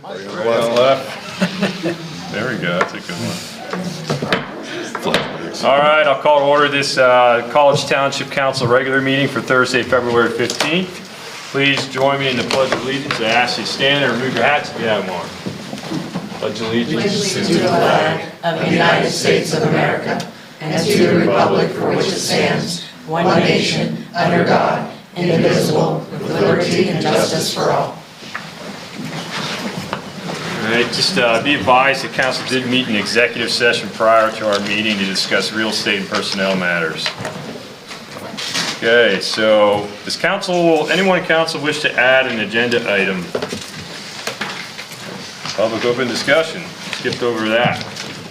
Right on left. There we go, that's a good one. All right, I'll call to order this College Township Council regular meeting for Thursday, February 15th. Please join me in the Pledge of Allegiance. I ask you to stand and remove your hats if you have them on. Pledge allegiance to the flag of the United States of America and to the republic for which it stands, one nation, under God, indivisible, with liberty and justice for all. All right, just be advised the council did meet in executive session prior to our meeting to discuss real estate and personnel matters. Okay, so does anyone in council wish to add an agenda item? Public open discussion, skipped over that.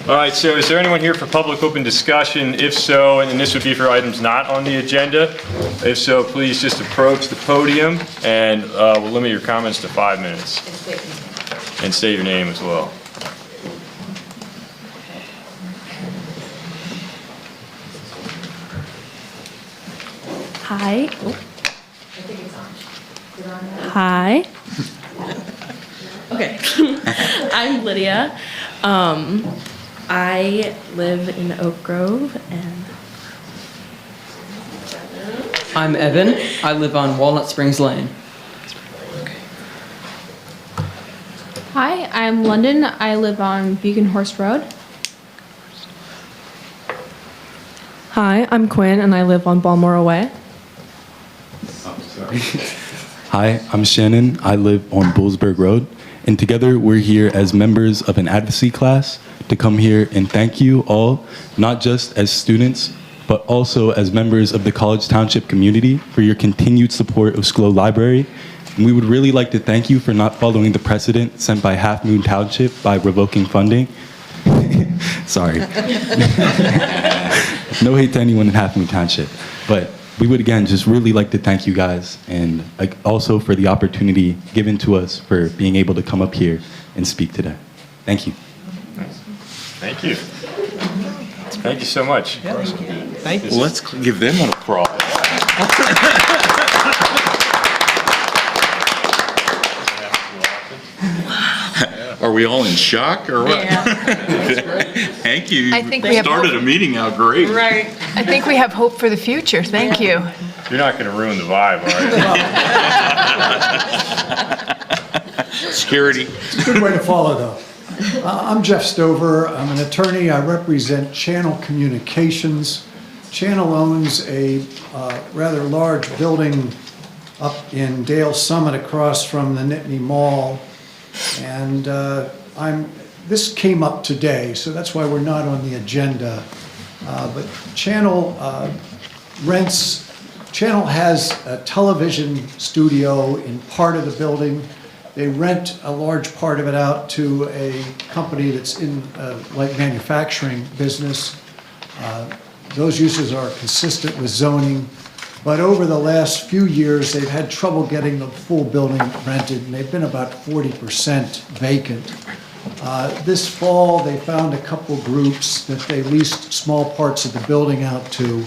All right, so is there anyone here for public open discussion? If so, and this would be for items not on the agenda, if so, please just approach the podium and we'll limit your comments to 5 minutes. And state your name as well. Hi. Hi. Okay. I'm Lydia. I live in Oak Grove and I'm Evan. I live on Walnut Springs Lane. Hi, I'm London. I live on Beacon Horse Road. Hi, I'm Quinn and I live on Balmoral Way. Hi, I'm Shannon. I live on Bullsburg Road. And together we're here as members of an advocacy class to come here and thank you all, not just as students, but also as members of the College Township community for your continued support of SCLO Library. And we would really like to thank you for not following the precedent sent by Half Moon Township by revoking funding. Sorry. No hate to anyone in Half Moon Township. But we would again just really like to thank you guys and also for the opportunity given to us for being able to come up here and speak today. Thank you. Thank you. Thank you so much. Thank you. Well, let's give them an applause. Are we all in shock or what? Yeah. Thank you. I think we have started a meeting out great. Right. I think we have hope for the future. Thank you. You're not going to ruin the vibe, are you? Security. It's a good way to follow, though. I'm Jeff Stover. I'm an attorney. I represent Channel Communications. Channel owns a rather large building up in Dale Summit across from the Nittany Mall. And this came up today, so that's why we're not on the agenda. But Channel has a television studio in part of the building. They rent a large part of it out to a company that's in like manufacturing business. Those uses are consistent with zoning. But over the last few years, they've had trouble getting the full building rented, and they've been about 40% vacant. This fall, they found a couple groups that they leased small parts of the building out to.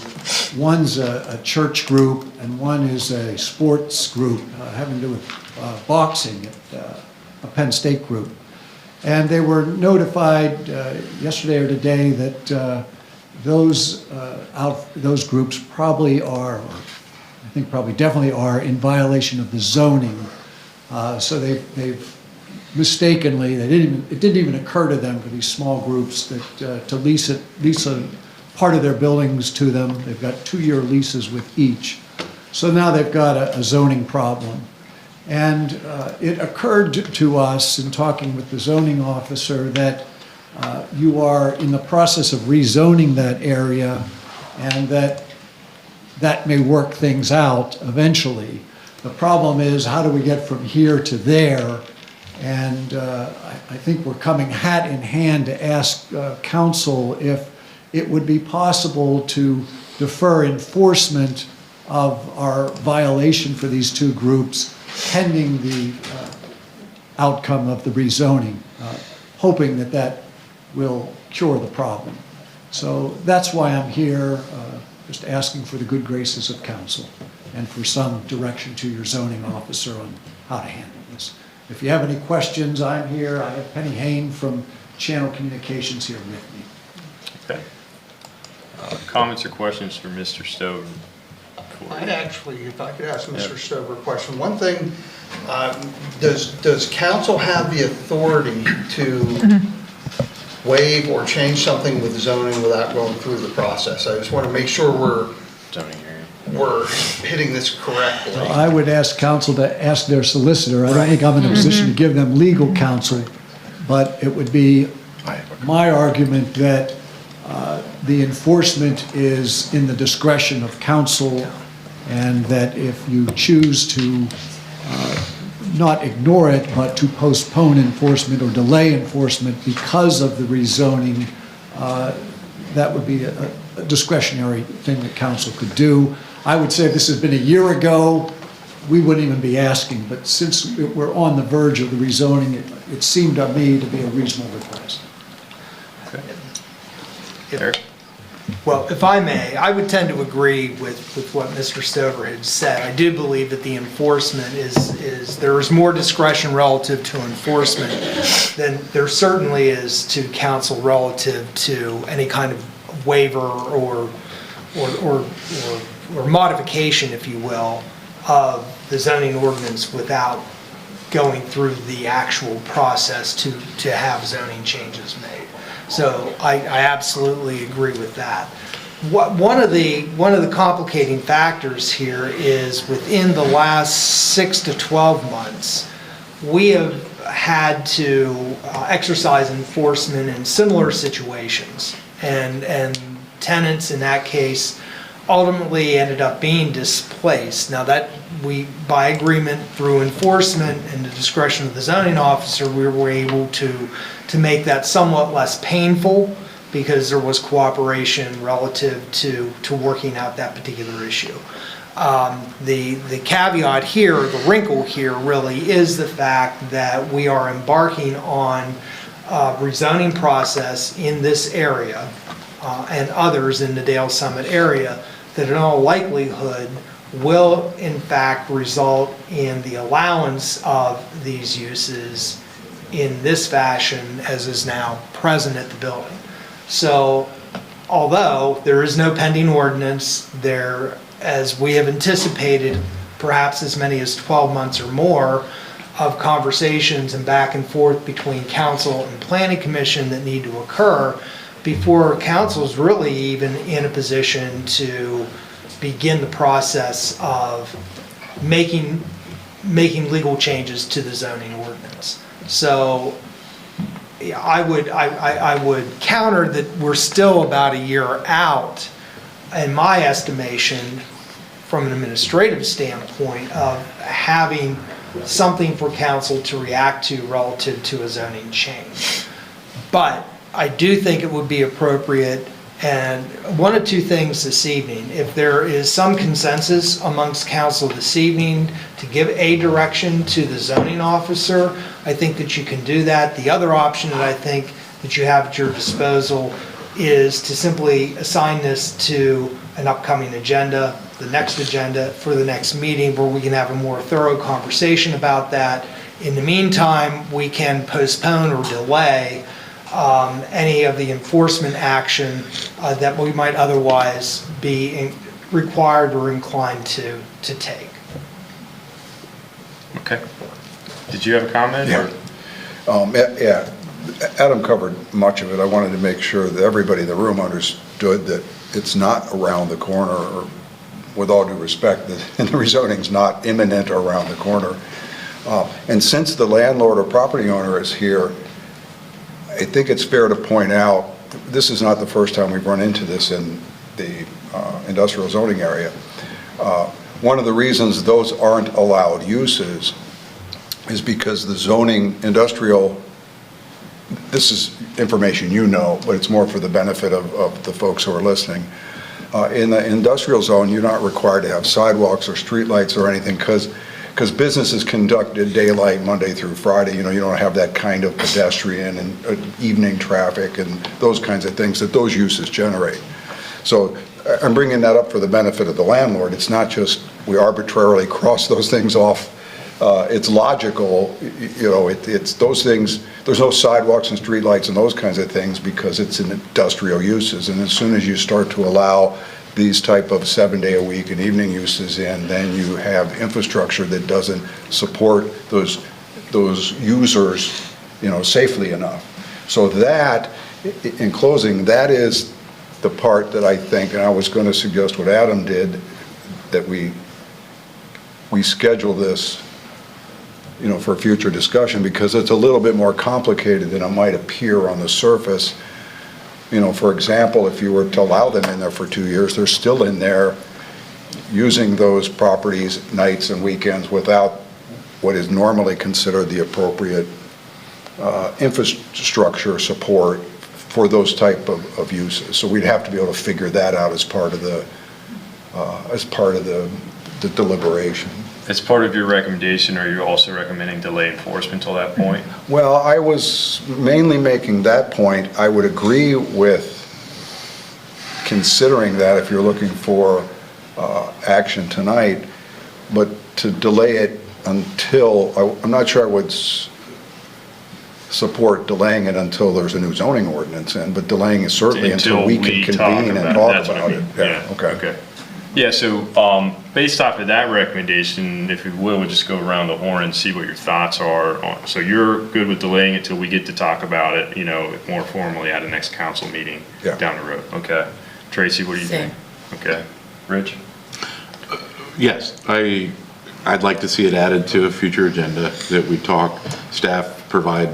One's a church group, and one is a sports group having to do with boxing, a Penn State group. And they were notified yesterday or today that those groups probably are, I think probably definitely are, in violation of the zoning. So they've mistakenly, it didn't even occur to them for these small groups that to lease a part of their buildings to them. They've got 2-year leases with each. So now they've got a zoning problem. And it occurred to us in talking with the zoning officer that you are in the process of rezoning that area, and that may work things out eventually. The problem is, how do we get from here to there? And I think we're coming hat in hand to ask council if it would be possible to defer enforcement of our violation for these two groups pending the outcome of the rezoning, hoping that will cure the problem. So that's why I'm here, just asking for the good graces of council and for some direction to your zoning officer on how to handle this. If you have any questions, I'm here. I have Penny Hain from Channel Communications here with me. Okay. Comments or questions for Mr. Stover? I'd actually, if I could ask Mr. Stover a question. One thing, does council have the authority to waive or change something with zoning without going through the process? I just want to make sure we're hitting this correctly. I would ask council to ask their solicitor. I don't think I'm in a position to give them legal counsel, but it would be my argument that the enforcement is in the discretion of council, and that if you choose to not ignore it, but to postpone enforcement or delay enforcement because of the rezoning, that would be a discretionary thing that council could do. I would say if this had been a year ago, we wouldn't even be asking, but since we're on the verge of the rezoning, it seemed to me to be a reasonable request. Eric? Well, if I may, I would tend to agree with what Mr. Stover had said. I do believe that the enforcement there is more discretion relative to enforcement than there certainly is to council relative to any kind of waiver or modification, if you will, of the zoning ordinance without going through the actual process to have zoning changes made. So I absolutely agree with that. One of the complicating factors here is within the last 6 to 12 months, we have had to exercise enforcement in similar situations, and tenants in that case ultimately ended up being displaced. Now that we, by agreement through enforcement and the discretion of the zoning officer, we were able to make that somewhat less painful because there was cooperation relative to working out that particular issue. The caveat here, the wrinkle here really is the fact that we are embarking on a rezoning process in this area and others in the Dale Summit area that in all likelihood will in fact result in the allowance of these uses in this fashion as is now present at the building. So although there is no pending ordinance, there, as we have anticipated, perhaps as many as 12 months or more of conversations and back and forth between council and planning commission that need to occur before council is really even in a position to begin the process of making legal changes to the zoning ordinance. So I would counter that we're still about a year out, in my estimation, from an administrative standpoint, of having something for council to react to relative to a zoning change. But I do think it would be appropriate, and one of two things this evening. If there is some consensus amongst council this evening to give a direction to the zoning officer, I think that you can do that. The other option that I think that you have at your disposal is to simply assign this to an upcoming agenda, the next agenda for the next meeting, where we can have a more thorough conversation about that. In the meantime, we can postpone or delay any of the enforcement action that we might otherwise be required or inclined to take. Okay. Did you have a comment? Yeah. Yeah. Adam covered much of it. I wanted to make sure that everybody in the room understood that it's not around the corner, or with all due respect, that the rezoning's not imminent or around the corner. And since the landlord or property owner is here, I think it's fair to point out, this is not the first time we've run into this in the industrial zoning area. One of the reasons those aren't allowed uses is because the zoning industrial, this is information you know, but it's more for the benefit of the folks who are listening. In the industrial zone, you're not required to have sidewalks or streetlights or anything because business is conducted daylight Monday through Friday. You know, you don't have that kind of pedestrian and evening traffic and those kinds of things that those uses generate. So I'm bringing that up for the benefit of the landlord. It's not just we arbitrarily cross those things off it's logical, it's those things, there's no sidewalks and streetlights and those kinds of things because it's in industrial uses. And as soon as you start to allow these type of 7-day-a-week and evening uses in, then you have infrastructure that doesn't support those users, safely enough. So that, in closing, that is the part that I think, and I was going to suggest what Adam did, that we schedule this, for future discussion, because it's a little bit more complicated than it might appear on the surface. For example, if you were to allow them in there for 2 years, they're still in there using those properties nights and weekends without what is normally considered the appropriate infrastructure support for those type of uses. So we'd have to be able to figure that out as part of the deliberation. As part of your recommendation, are you also recommending delay enforcement till that point? Well, I was mainly making that point. I would agree with considering that if you're looking for action tonight, but to delay it until, I'm not sure I would support delaying it until there's a new zoning ordinance in, but delaying it certainly until we can convene and talk about it. Yeah, okay. Yeah, so based off of that recommendation, if you will, we'll just go around the horn and see what your thoughts are. So you're good with delaying it till we get to talk about it, more formally at the next council meeting down the road. Okay. Tracy, what do you think? Okay. Rich? Yes, I'd like to see it added to a future agenda that we talk, staff provide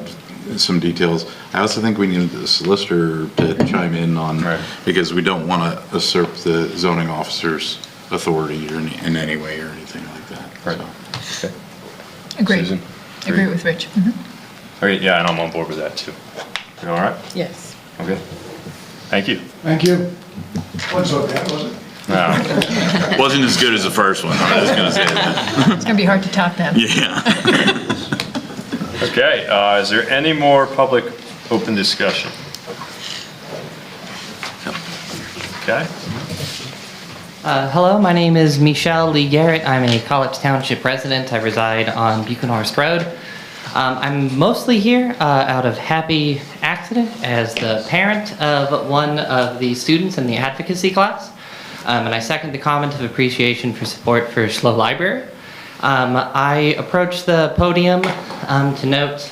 some details. I also think we need the solicitor to chime in on, because we don't want to usurp the zoning officer's authority or in any way or anything like that. Right. So. Okay. Agreed. Susan? Agree with Rich. Okay, yeah, and I'm on board with that too. You all right? Yes. Okay. Thank you. Thank you. Wasn't so bad, was it? No. Wasn't as good as the first one, I was going to say that. It's going to be hard to top that. Yeah. Okay, is there any more public open discussion? Okay. Hello, my name is Michelle Lee Garrett. I'm a College Township resident. I reside on Buchanhorst Road. I'm mostly here out of happy accident as the parent of one of the students in the advocacy class. And I second the comment of appreciation for support for SLO Library. I approached the podium to note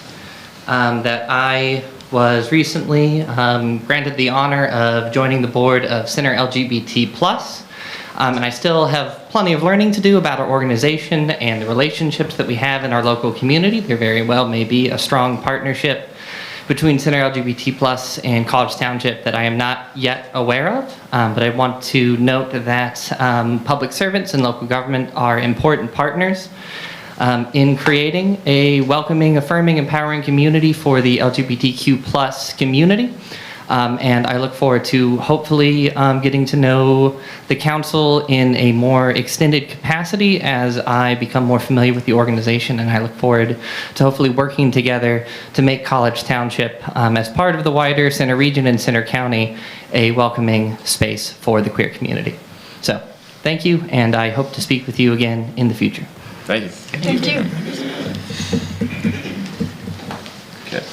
that I was recently granted the honor of joining the board of Center LGBT+. And I still have plenty of learning to do about our organization and the relationships that we have in our local community. There very well may be a strong partnership between Center LGBT+ and College Township that I am not yet aware of. But I want to note that public servants and local government are important partners in creating a welcoming, affirming, empowering community for the LGBTQ+ community. And I look forward to hopefully getting to know the council in a more extended capacity as I become more familiar with the organization, and I look forward to hopefully working together to make College Township, as part of the wider Center Region and Center County, a welcoming space for the queer community. So, thank you, and I hope to speak with you again in the future. Thank you. Thank you. Okay.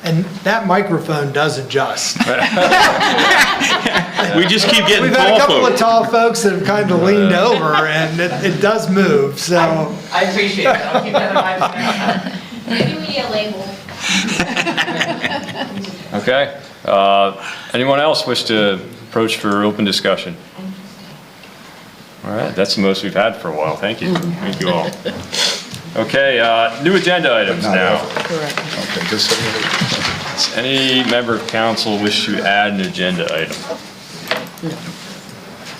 And that microphone does adjust. We just keep getting We've had a tall couple of folks. tall folks that have kind of leaned over, and it does move, so. I appreciate it. I'll keep that in mind for next time. Maybe we need a label. Okay. Anyone else wish to approach for open discussion? All right, that's the most we've had for a while. Thank you. Thank you all. Okay, new agenda items now. Correct. Okay, just Does any member of council wish to add an agenda item?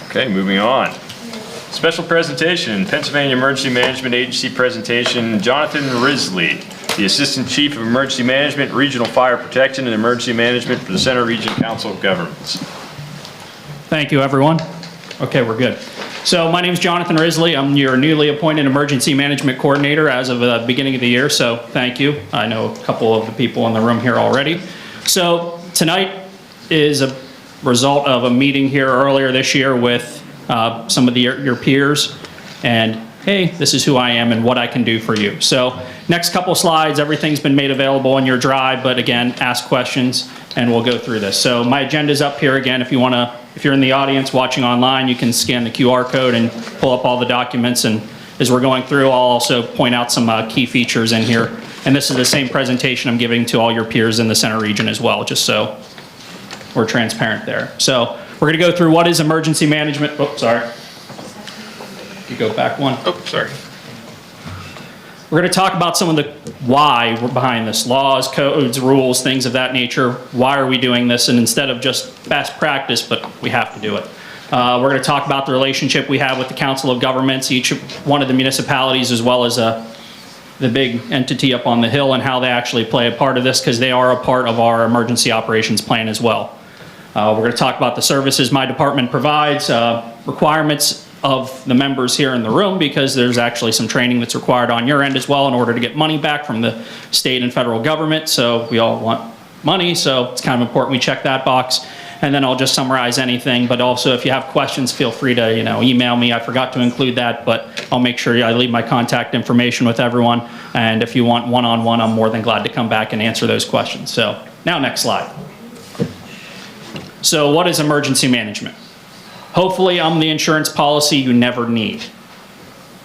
Okay, moving on. Special presentation, Pennsylvania Emergency Management Agency presentation, Jonathan Risley, the Assistant Chief of Emergency Management, Regional Fire Protection and Emergency Management for the Center Region Council of Governments. Thank you, everyone. Okay, we're good. So my name is Jonathan Risley. I'm your newly appointed Emergency Management Coordinator as of the beginning of the year, so thank you. I know a couple of the people in the room here already. So tonight is a result of a meeting here earlier this year with some of your peers, and hey, this is who I am and what I can do for you. So next couple slides, everything's been made available in your drive, but again, ask questions and we'll go through this. So my agenda's up here again. If you're in the audience watching online, you can scan the QR code and pull up all the documents. And as we're going through, I'll also point out some key features in here. And this is the same presentation I'm giving to all your peers in the center region as well, just so we're transparent there. So we're gonna go through what is emergency management. Oh, sorry. You go back one. Oh, sorry. We're going to talk about some of the why we're behind this, laws, codes, rules, things of that nature. Why are we doing this? And instead of just best practice, but we have to do it. We're going to talk about the relationship we have with the Council of Governments, each one of the municipalities, as well as the big entity up on the hill, and how they actually play a part of this, because they are a part of our emergency operations plan as well. We're going to talk about the services my department provides, requirements of the members here in the room, because there's actually some training that's required on your end as well in order to get money back from the state and federal government. So we all want money, so it's kind of important we check that box. And then I'll just summarize anything, but also if you have questions, feel free to email me. I forgot to include that, but I'll make sure I leave my contact information with everyone. And if you want one-on-one, I'm more than glad to come back and answer those questions. So now next slide. So what is emergency management? Hopefully, I'm the insurance policy you never need.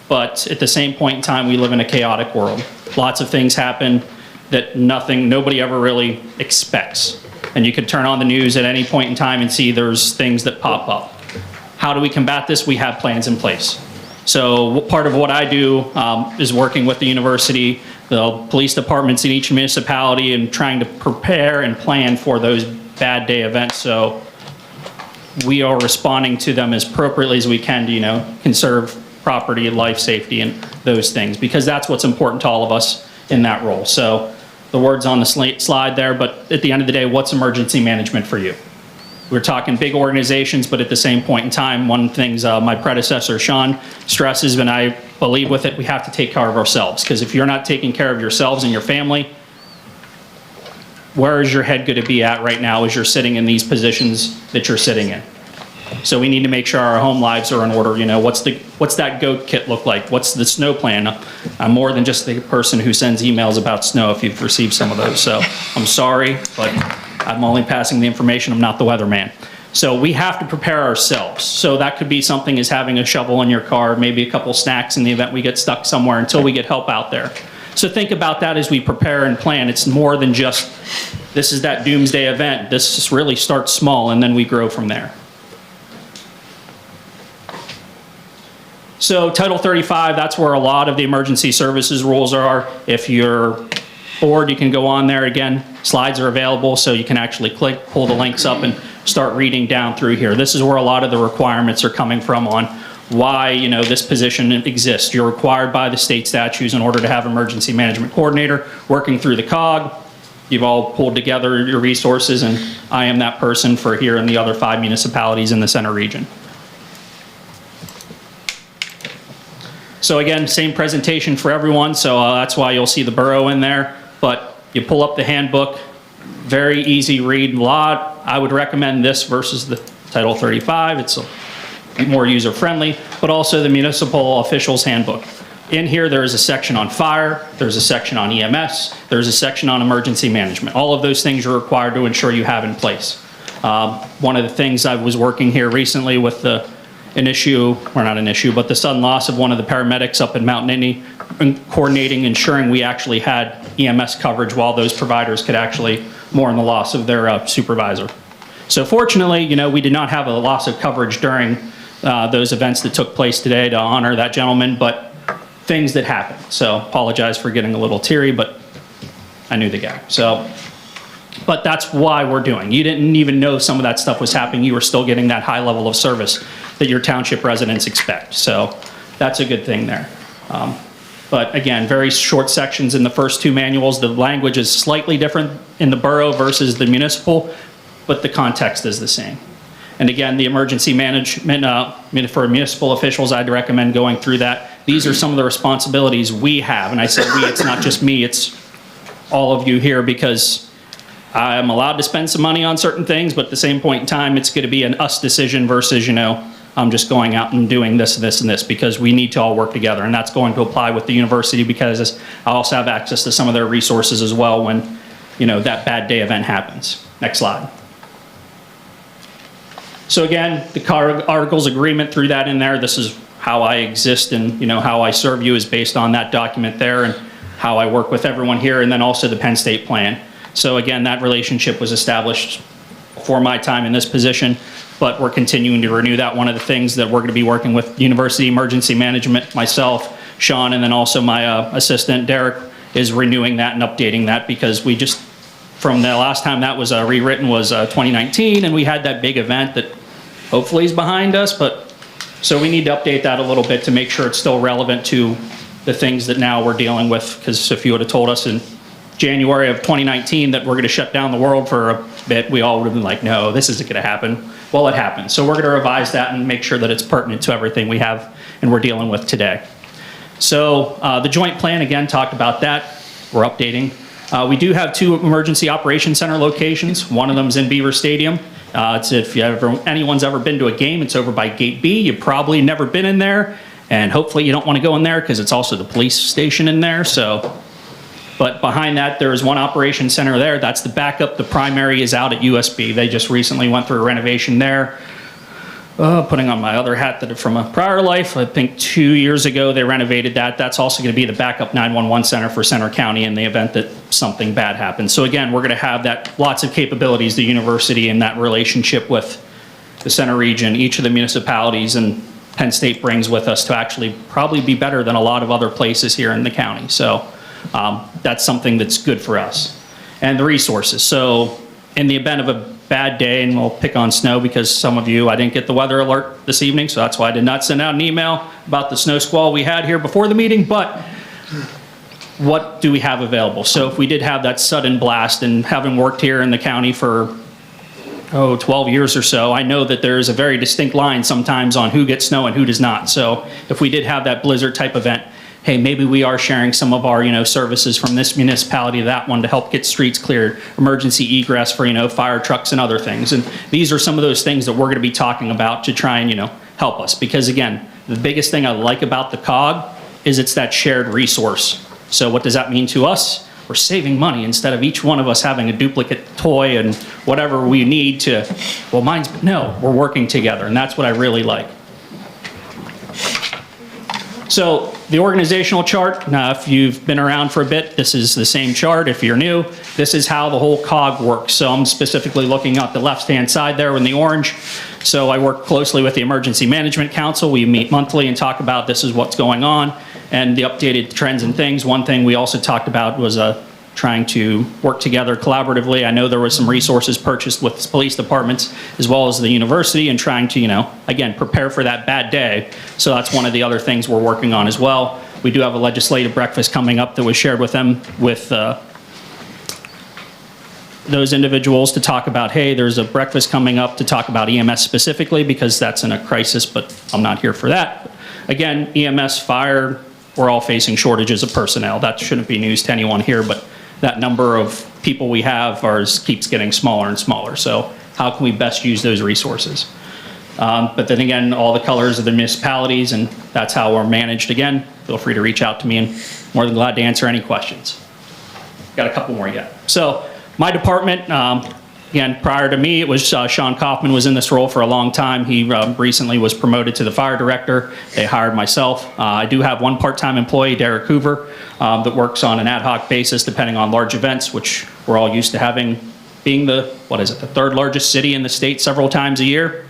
But at the same point in time, we live in a chaotic world. Lots of things happen that nobody ever really expects. And you could turn on the news at any point in time and see there's things that pop up. How do we combat this? We have plans in place. So part of what I do is working with the university, the police departments in each municipality, and trying to prepare and plan for those bad day events. So we are responding to them as appropriately as we can to, conserve property, life safety, and those things, because that's what's important to all of us in that role. So the word's on the slide there, but at the end of the day, what's emergency management for you? We're talking big organizations, but at the same point in time, one of the things my predecessor, Sean, stresses, and I believe with it, we have to take care of ourselves, because if you're not taking care of yourselves and your family, where is your head going to be at right now as you're sitting in these positions that you're sitting in? So we need to make sure our home lives are in order. What's that goat kit look like? What's the snow plan? I'm more than just the person who sends emails about snow, if you've received some of those. So I'm sorry, but I'm only passing the information. I'm not the weatherman. So we have to prepare ourselves. So that could be something as having a shovel in your car, maybe a couple snacks in the event we get stuck somewhere until we get help out there. So think about that as we prepare and plan. It's more than just, this is that doomsday event. This just really starts small and then we grow from there. So Title 35, that's where a lot of the emergency services rules are. If you're bored, you can go on there. Again, slides are available, so you can actually click, pull the links up, and start reading down through here. This is where a lot of the requirements are coming from on why this position exists. You're required by the state statutes in order to have emergency management coordinator working through the COG. You've all pulled together your resources, and I am that person for here in the other 5 municipalities in the center region. So again, same presentation for everyone, so that's why you'll see the borough in there. But you pull up the handbook, very easy read. I would recommend this versus the Title 35. It's more user-friendly, but also the municipal officials handbook. In here, there is a section on fire, there's a section on EMS, there's a section on emergency management. All of those things are required to ensure you have in place. One of the things I was working here recently with the sudden loss of one of the paramedics up in Mount Nittany, coordinating, ensuring we actually had EMS coverage while those providers could actually mourn the loss of their supervisor. So fortunately, we did not have a loss of coverage during those events that took place today to honor that gentleman, but things that happen. So apologize for getting a little teary, but I knew the guy. But that's why we're doing. You didn't even know some of that stuff was happening. You were still getting that high level of service that your township residents expect. So that's a good thing there. But again, very short sections in the first 2 manuals. The language is slightly different in the borough versus the municipal, but the context is the same. And again, the emergency management for municipal officials, I'd recommend going through that. These are some of the responsibilities we have. And I say we, it's not just me, it's all of you here, because I'm allowed to spend some money on certain things, but at the same point in time, it's going to be an us decision versus, I'm just going out and doing this, this, and this, because we need to all work together. And that's going to apply with the university, because I also have access to some of their resources as well when, that bad day event happens. Next slide. So again, the articles agreement, threw that in there. This is how I exist, and how I serve you is based on that document there, and how I work with everyone here, and then also the Penn State plan. So again, that relationship was established before my time in this position, but we're continuing to renew that. One of the things that we're going to be working with University Emergency Management, myself, Sean, and then also my assistant, Derek, is renewing that and updating that, because we just, from the last time that was rewritten was 2019, and we had that big event that hopefully is behind us, but so we need to update that a little bit to make sure it's still relevant to the things that now we're dealing with, because if you would have told us in January of 2019 that we're going to shut down the world for a bit, we all would have been like, no, this isn't going to happen. Well, it happened. So we're going to revise that and make sure that it's pertinent to everything we have and we're dealing with today. So the joint plan, again, talked about that. We're updating. We do have 2 emergency operations center locations. One of them is in Beaver Stadium. It's if anyone's ever been to a game, it's over by Gate B. You've probably never been in there, and hopefully you don't want to go in there because it's also the police station in there. But behind that, there is one operations center there. That's the backup. The primary is out at USB. They just recently went through a renovation there. Putting on my other hat that from a prior life, I think 2 years ago they renovated that. That's also going to be the backup 911 center for Center County in the event that something bad happens. So again, we're going to have that lots of capabilities, the university and that relationship with the center region, each of the municipalities, and Penn State brings with us to actually probably be better than a lot of other places here in the county. So that's something that's good for us. And the resources. So in the event of a bad day, and we'll pick on snow because some of you, I didn't get the weather alert this evening, so that's why I did not send out an email about the snow squall we had here before the meeting, but what do we have available? So if we did have that sudden blast, and having worked here in the county for 12 years or so, I know that there is a very distinct line sometimes on who gets snow and who does not. So if we did have that blizzard type event, hey, maybe we are sharing some of our, services from this municipality to that one to help get streets cleared, emergency egress for, fire trucks and other things. And these are some of those things that we're going to be talking about to try and, help us. Because again, the biggest thing I like about the COG is it's that shared resource. So what does that mean to us? We're saving money instead of each one of us having a duplicate toy and whatever we need to, well, no, we're working together. And that's what I really like. So the organizational chart, now if you've been around for a bit, this is the same chart. If you're new, this is how the whole COG works. So I'm specifically looking at the left-hand side there in the orange. So I work closely with the Emergency Management Council. We meet monthly and talk about this is what's going on and the updated trends and things. One thing we also talked about was trying to work together collaboratively. I know there was some resources purchased with police departments as well as the university, and trying to, again, prepare for that bad day. So that's one of the other things we're working on as well. We do have a legislative breakfast coming up that was shared with them, with those individuals, to talk about, hey, there's a breakfast coming up to talk about EMS specifically, because that's in a crisis, but I'm not here for that. Again, EMS, fire, we're all facing shortages of personnel. That shouldn't be news to anyone here, but that number of people we have keeps getting smaller and smaller. So how can we best use those resources? But then again, all the colors of the municipalities, and that's how we're managed. Again, feel free to reach out to me, and more than glad to answer any questions. Got a couple more yet. So my department, again, prior to me, it was Sean Kaufman was in this role for a long time. He recently was promoted to the fire director. They hired myself. I do have one part-time employee, Derek Hoover, that works on an ad hoc basis depending on large events, which we're all used to having, being the, the third largest city in the state several times a year.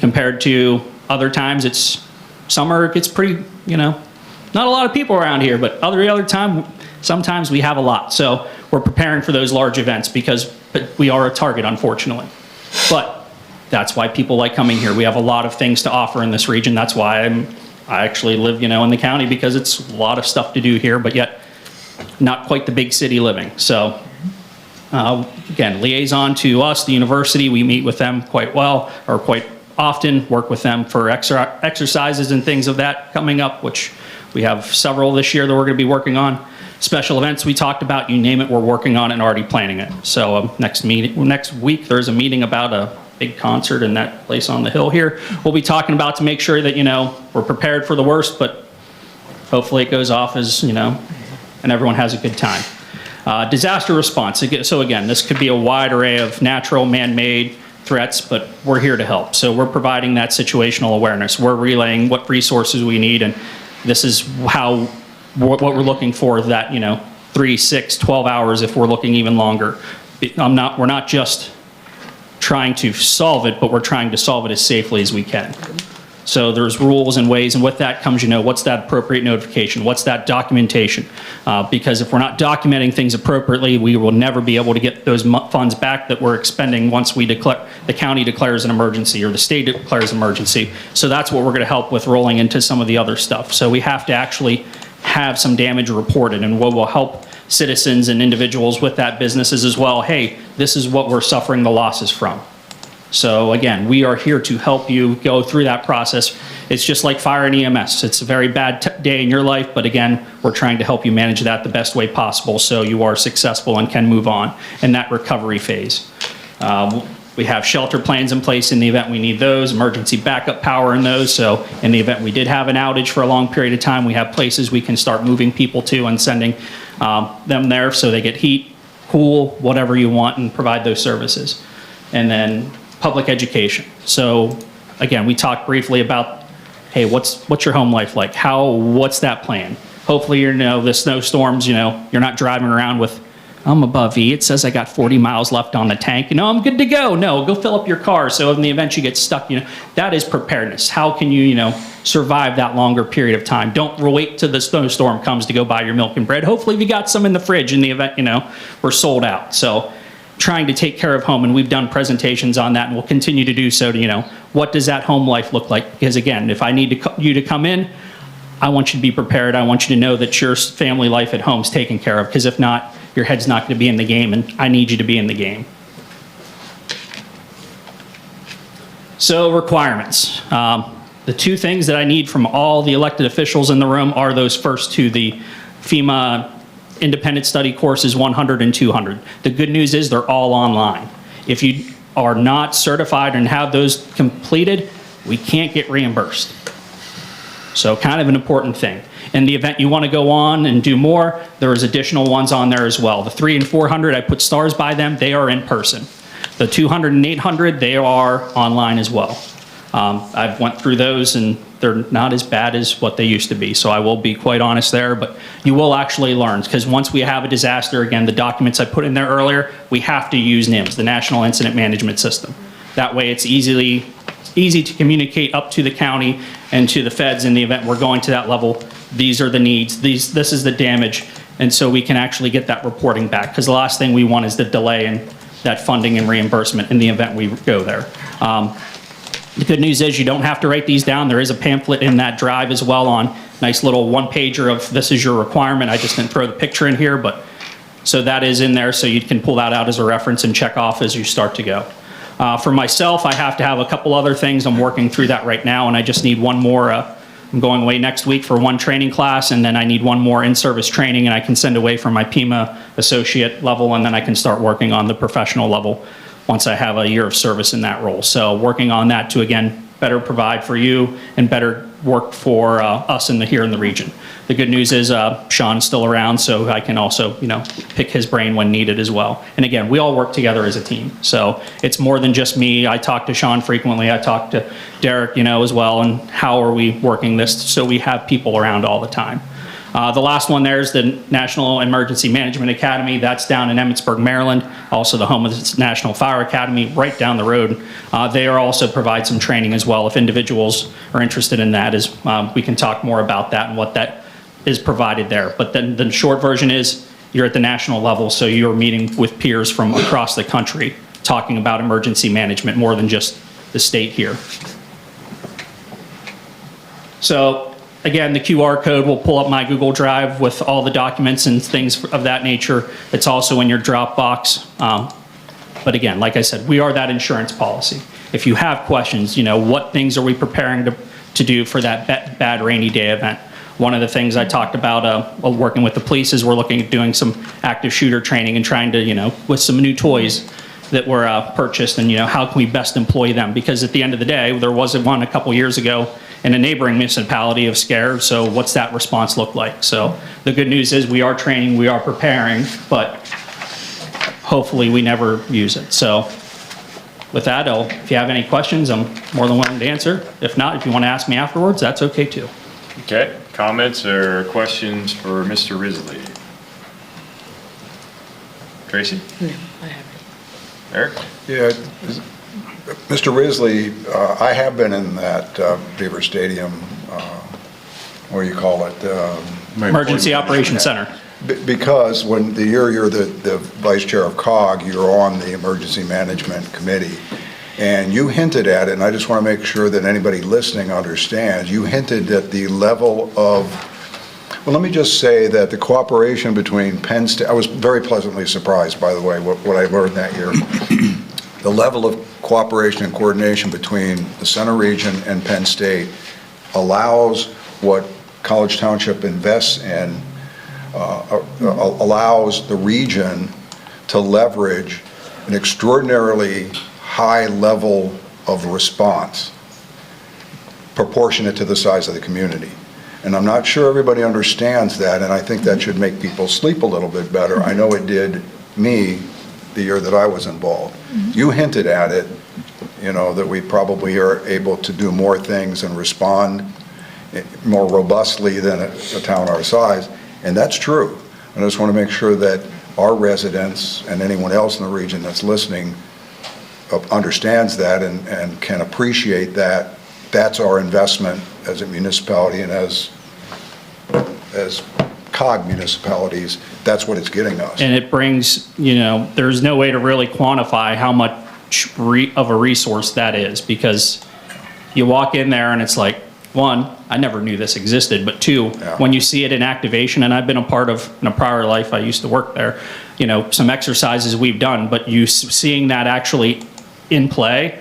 Compared to other times, it's summer, it gets pretty, not a lot of people around here, but other time, sometimes we have a lot. So we're preparing for those large events because we are a target, unfortunately. But that's why people like coming here. We have a lot of things to offer in this region. That's why I actually live, in the county, because it's a lot of stuff to do here, but yet not quite the big city living. So again, liaison to us, the university, we meet with them quite often, work with them for exercises and things of that coming up, which we have several this year that we're going to be working on. Special events we talked about, you name it, we're working on it and already planning it. So next week there's a meeting about big concert in that place on the hill here. We'll be talking about to make sure that, we're prepared for the worst, but hopefully it goes off as, and everyone has a good time. Disaster response. So again, this could be a wide array of natural, man-made threats, but we're here to help. So we're providing that situational awareness. We're relaying what resources we need, and this is what we're looking for, that, 3, 6, 12 hours if we're looking even longer. We're not just trying to solve it, but we're trying to solve it as safely as we can. So there's rules and ways, and with that comes, what's that appropriate notification? What's that documentation? Because if we're not documenting things appropriately, we will never be able to get those funds back that we're expending once the county declares an emergency or the state declares an emergency. So that's what we're going to help with rolling into some of the other stuff. So we have to actually have some damage reported, and what will help citizens and individuals with that businesses as well. Hey, this is what we're suffering the losses from. So again, we are here to help you go through that process. It's just like fire and EMS. It's a very bad day in your life, but again, we're trying to help you manage that the best way possible so you are successful and can move on in that recovery phase. We have shelter plans in place in the event we need those, emergency backup power in those. So in the event we did have an outage for a long period of time, we have places we can start moving people to and sending them there so they get heat, cool, whatever you want, and provide those services. And then public education. So again, we talked briefly about, hey, what's your home life like? What's that plan? Hopefully, the snowstorms, you're not driving around with, I'm above E, it says I got 40 miles left on the tank, I'm good to go. No, go fill up your car. So in the event you get stuck, that is preparedness. How can you, survive that longer period of time? Don't wait till the snowstorm comes to go buy your milk and bread. Hopefully you got some in the fridge in the event, we're sold out. So trying to take care of home, and we've done presentations on that, and we'll continue to do so to, what does that home life look like? Because again, if I need you to come in, I want you to be prepared. I want you to know that your family life at home is taken care of, because if not, your head's not going to be in the game, and I need you to be in the game. So requirements. The two things that I need from all the elected officials in the room are those first two, the FEMA independent study courses 100 and 200. The good news is they're all online. If you are not certified and have those completed, we can't get reimbursed. So kind of an important thing. In the event you want to go on and do more, there's additional ones on there as well. The 300 and 400, I put stars by them, they are in person. The 200 and 800, they are online as well. I've went through those, and they're not as bad as what they used to be. So I will be quite honest there, but you will actually learn, because once we have a disaster, again, the documents I put in there earlier, we have to use NIMS, the National Incident Management System. That way it's easy to communicate up to the county and to the feds in the event we're going to that level. These are the needs, this is the damage, and so we can actually get that reporting back, because the last thing we want is the delay in that funding and reimbursement in the event we go there. The good news is you don't have to write these down. There is a pamphlet in that drive as well, on nice little one-pager of this is your requirement. I just didn't throw the picture in here, but so that is in there, so you can pull that out as a reference and check off as you start to go. For myself, I have to have a couple other things. I'm working through that right now, and I just need one more. I'm going away next week for one training class, and then I need one more in-service training, and I can send away for my PEMA associate level, and then I can start working on the professional level once I have a year of service in that role. So working on that to, again, better provide for you and better work for us here in the region. The good news is Sean's still around, so I can also, pick his brain when needed as well. And again, we all work together as a team. So it's more than just me. I talk to Sean frequently. I talk to Derek, as well, and how are we working this so we have people around all the time. The last one there is the National Emergency Management Academy. That's down in Emmitsburg, Maryland, also the home of the National Fire Academy right down the road. They are also provide some training as well. If individuals are interested in that, we can talk more about that and what that is provided there. But then the short version is you're at the national level, so you're meeting with peers from across the country talking about emergency management more than just the state here. So again, the QR code will pull up my Google Drive with all the documents and things of that nature. It's also in your Dropbox. But again, like I said, we are that insurance policy. If you have questions, what things are we preparing to do for that bad rainy day event? One of the things I talked about working with the police is we're looking at doing some active shooter training and trying to, with some new toys, that were purchased, and how can we best employ them? Because at the end of the day, there was one a couple years ago in a neighboring municipality of Scare, so what's that response look like? So the good news is we are training, we are preparing, but hopefully we never use it. So with that, if you have any questions, I'm more than willing to answer. If not, if you want to ask me afterwards, that's okay too. Okay, comments or questions for Mr. Risley? Tracy? No, I haven't. Eric? Yeah, Mr. Risley, I have been in that Beaver Stadium, what do you call it? Emergency Operations Center. Because when you're the vice chair of COG, you're on the Emergency Management Committee, and you hinted at it, and I just want to make sure that anybody listening understands, you hinted at the level of, well, let me just say that the cooperation between Penn State, I was very pleasantly surprised, by the way, what I learned that year. The level of cooperation and coordination between the Center Region and Penn State allows what College Township invests in, allows the region to leverage an extraordinarily high level of response proportionate to the size of the community. And I'm not sure everybody understands that, and I think that should make people sleep a little bit better. I know it did me the year that I was involved. You hinted at it, that we probably are able to do more things and respond more robustly than a town our size, and that's true. I just want to make sure that our residents and anyone else in the region that's listening understands that and can appreciate that. That's our investment as a municipality and as COG municipalities. That's what it's getting us. And it brings, there's no way to really quantify how much of a resource that is, because you walk in there and it's like, one, I never knew this existed, but two, when you see it in activation, and I've been a part of, in a prior life, I used to work there, some exercises we've done, but seeing that actually in play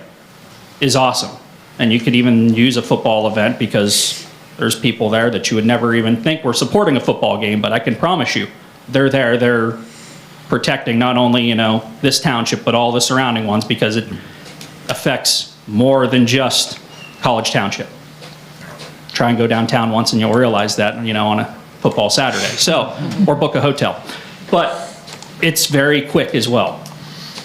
is awesome. And you could even use a football event, because there's people there that you would never even think were supporting a football game, but I can promise you, they're there, they're protecting not only, this township, but all the surrounding ones, because it affects more than just College Township. Try and go downtown once and you'll realize that, on a football Saturday. So, or book a hotel. But it's very quick as well.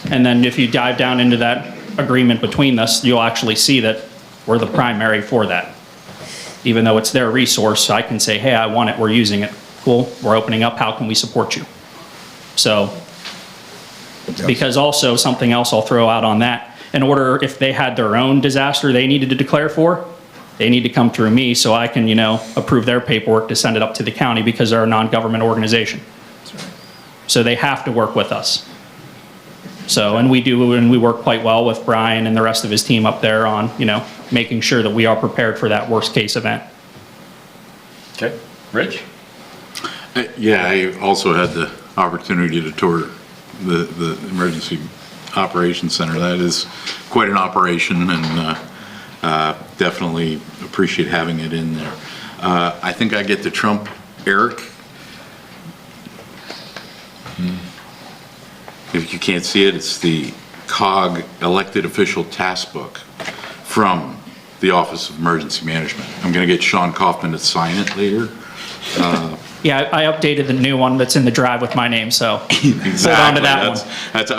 And then if you dive down into that agreement between us, you'll actually see that we're the primary for that. Even though it's their resource, I can say, hey, I want it, we're using it. Cool, we're opening up, how can we support you? So, because also something else I'll throw out on that, in order, if they had their own disaster they needed to declare for, they need to come through me so I can, approve their paperwork to send it up to the county, because they're a non-government organization. So they have to work with us. So, and we do, and we work quite well with Brian and the rest of his team up there on, making sure that we are prepared for that worst case event. Okay, Rich? Yeah, I also had the opportunity to tour the Emergency Operations Center. That is quite an operation, and definitely appreciate having it in there. I think I get to trump Eric. If you can't see it, it's the COG Elected Official Task Book from the Office of Emergency Management. I'm going to get Sean Kaufman to sign it later. Yeah, I updated the new one that's in the drive with my name, so exactly. Hold on to that one.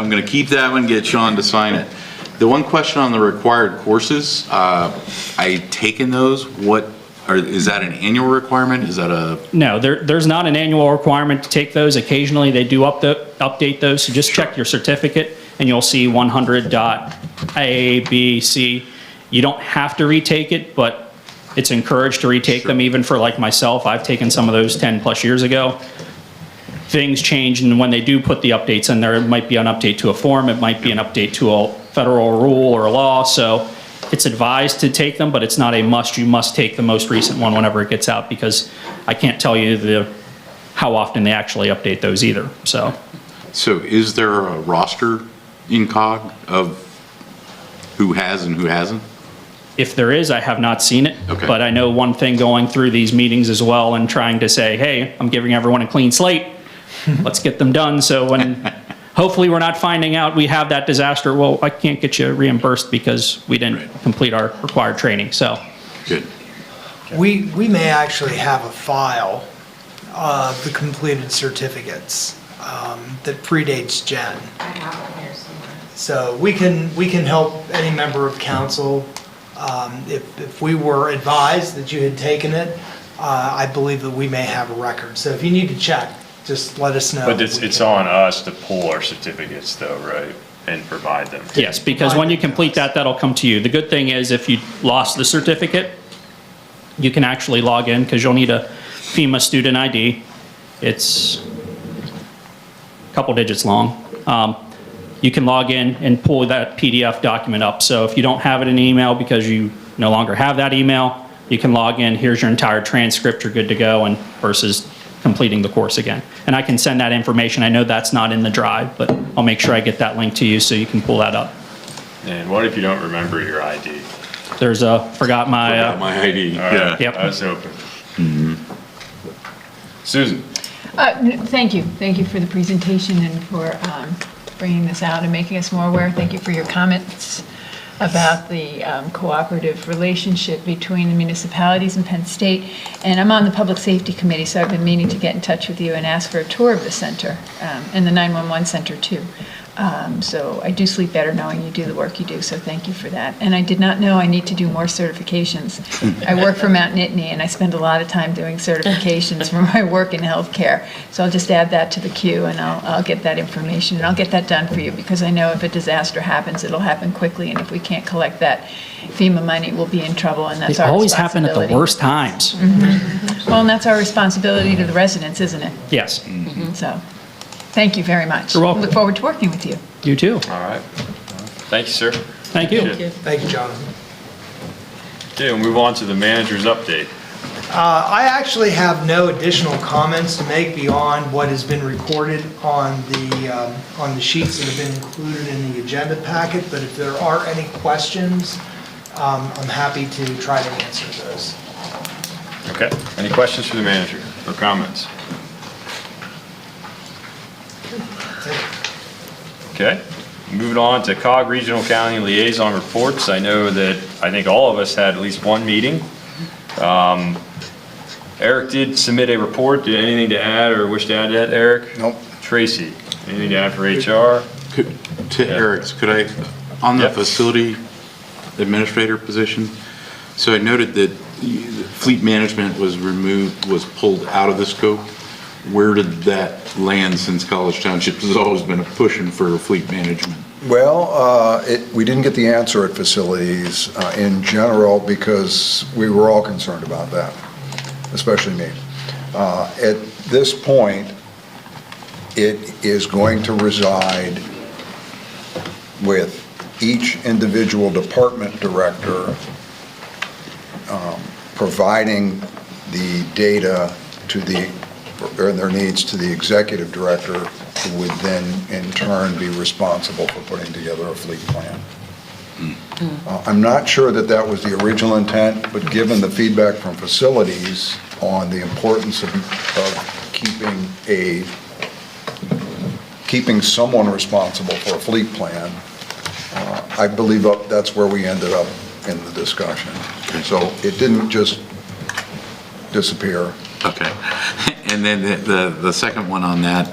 I'm going to keep that one, get Sean to sign it. The one question on the required courses, I taken those. Is that an annual requirement? Is that a? No, there's not an annual requirement to take those. Occasionally they do update those, so just check your certificate and you'll see 100.AABC. You don't have to retake it, but it's encouraged to retake them, even for like myself. I've taken some of those 10 plus years ago. Things change, and when they do put the updates in there, it might be an update to a form, it might be an update to a federal rule or a law, so it's advised to take them, but it's not a must. You must take the most recent one whenever it gets out, because I can't tell you how often they actually update those either. So is there a roster in COG of who has and who hasn't? If there is, I have not seen it, okay. But I know one thing going through these meetings as well and trying to say, hey, I'm giving everyone a clean slate. Let's get them done. So when hopefully we're not finding out we have that disaster, well, I can't get you reimbursed because we didn't complete our required training, so. Good. We may actually have a file of the completed certificates that predates Jen. I have one here somewhere. So we can help any member of council. If we were advised that you had taken it, I believe that we may have a record. So if you need to check, just let us know. But it's on us to pull our certificates though, right? And provide them. Yes, because when you complete that, that'll come to you. The good thing is if you lost the certificate, you can actually log in because you'll need a FEMA student ID. It's a couple digits long. You can log in and pull that PDF document up. So if you don't have it in email because you no longer have that email, you can log in, here's your entire transcript, you're good to go, and versus completing the course again. And I can send that information. I know that's not in the drive, but I'll make sure I get that link to you so you can pull that up. And what if you don't remember your ID? There's forgot my ID. All right. Yeah. Yep. I was hoping. Susan. Thank you. Thank you for the presentation and for bringing this out and making us more aware. Thank you for your comments about the cooperative relationship between the municipalities and Penn State. And I'm on the Public Safety Committee, so I've been meaning to get in touch with you and ask for a tour of the center and the 911 center too. So I do sleep better knowing you do the work you do, so thank you for that. And I did not know I need to do more certifications. I work for Mount Nittany, and I spend a lot of time doing certifications for my work in healthcare. So I'll just add that to the queue, and I'll get that information, and I'll get that done for you, because I know if a disaster happens, it'll happen quickly, and if we can't collect that FEMA money, we'll be in trouble, and that's They our always happen at the responsibility. worst times. Well, and that's our responsibility to the residents, isn't it? Yes. So, thank you very much. You're welcome. Look forward to working with you. You too. All right. Thank you, sir. Thank you. Thank you, Jonathan. Okay, we'll move on to the manager's update. I actually have no additional comments to make beyond what has been recorded on the sheets that have been included in the agenda packet, but if there are any questions, I'm happy to try to answer those. Okay. Any questions for the manager or comments? Okay. Moving on to COG Regional County Liaison Reports. I know that I think all of us had at least one meeting. Eric did submit a report. Did anything to add or wish to add to that, Eric? Nope. Tracy, anything to add for HR? To Eric's, could I, on the Yep. facility administrator position, so I noted that fleet management was removed, was pulled out of the scope. Where did that land since College Township has always been pushing for fleet management? Well, we didn't get the answer at facilities in general because we were all concerned about that, especially me. At this point, it is going to reside with each individual department director providing the data to and their needs to the executive director, who would then in turn be responsible for putting together a fleet plan. I'm not sure that that was the original intent, but given the feedback from facilities on the importance of keeping someone responsible for a fleet plan, I believe that's where we ended up in the discussion. So it didn't just disappear. Okay. And then the second one on that,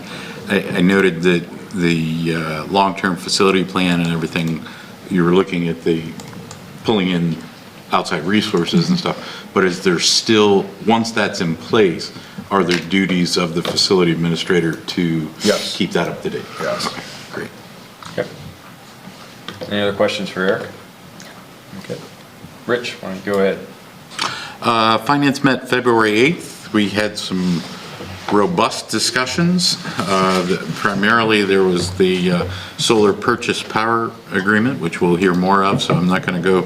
I noted that the long-term facility plan and everything, you were looking at pulling in outside resources and stuff, but is there still, once that's in place, are there duties of the facility administrator to Yes. keep that up to date? Yes. Okay, great. Okay. Any other questions for Eric? Okay. Rich, why don't you go ahead? Finance met February 8th. We had some robust discussions. Primarily, there was the solar purchase power agreement, which we'll hear more of, so I'm not going to go.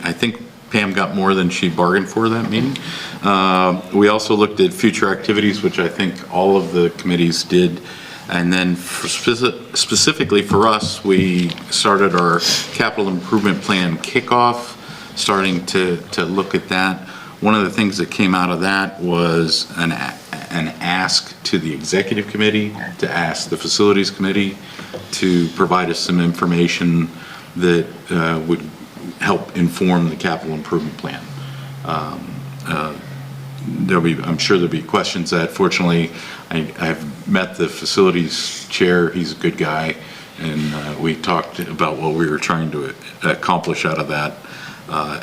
I think Pam got more than she bargained for that meeting. We also looked at future activities, which I think all of the committees did. And then specifically for us, we started our capital improvement plan kickoff, starting to look at that. One of the things that came out of that was an an ask to the executive committee, to ask the facilities committee to provide us some information that would help inform the capital improvement plan. I'm sure there'll be questions that, fortunately, I've met the facilities chair. He's a good guy, and we talked about what we were trying to accomplish out of that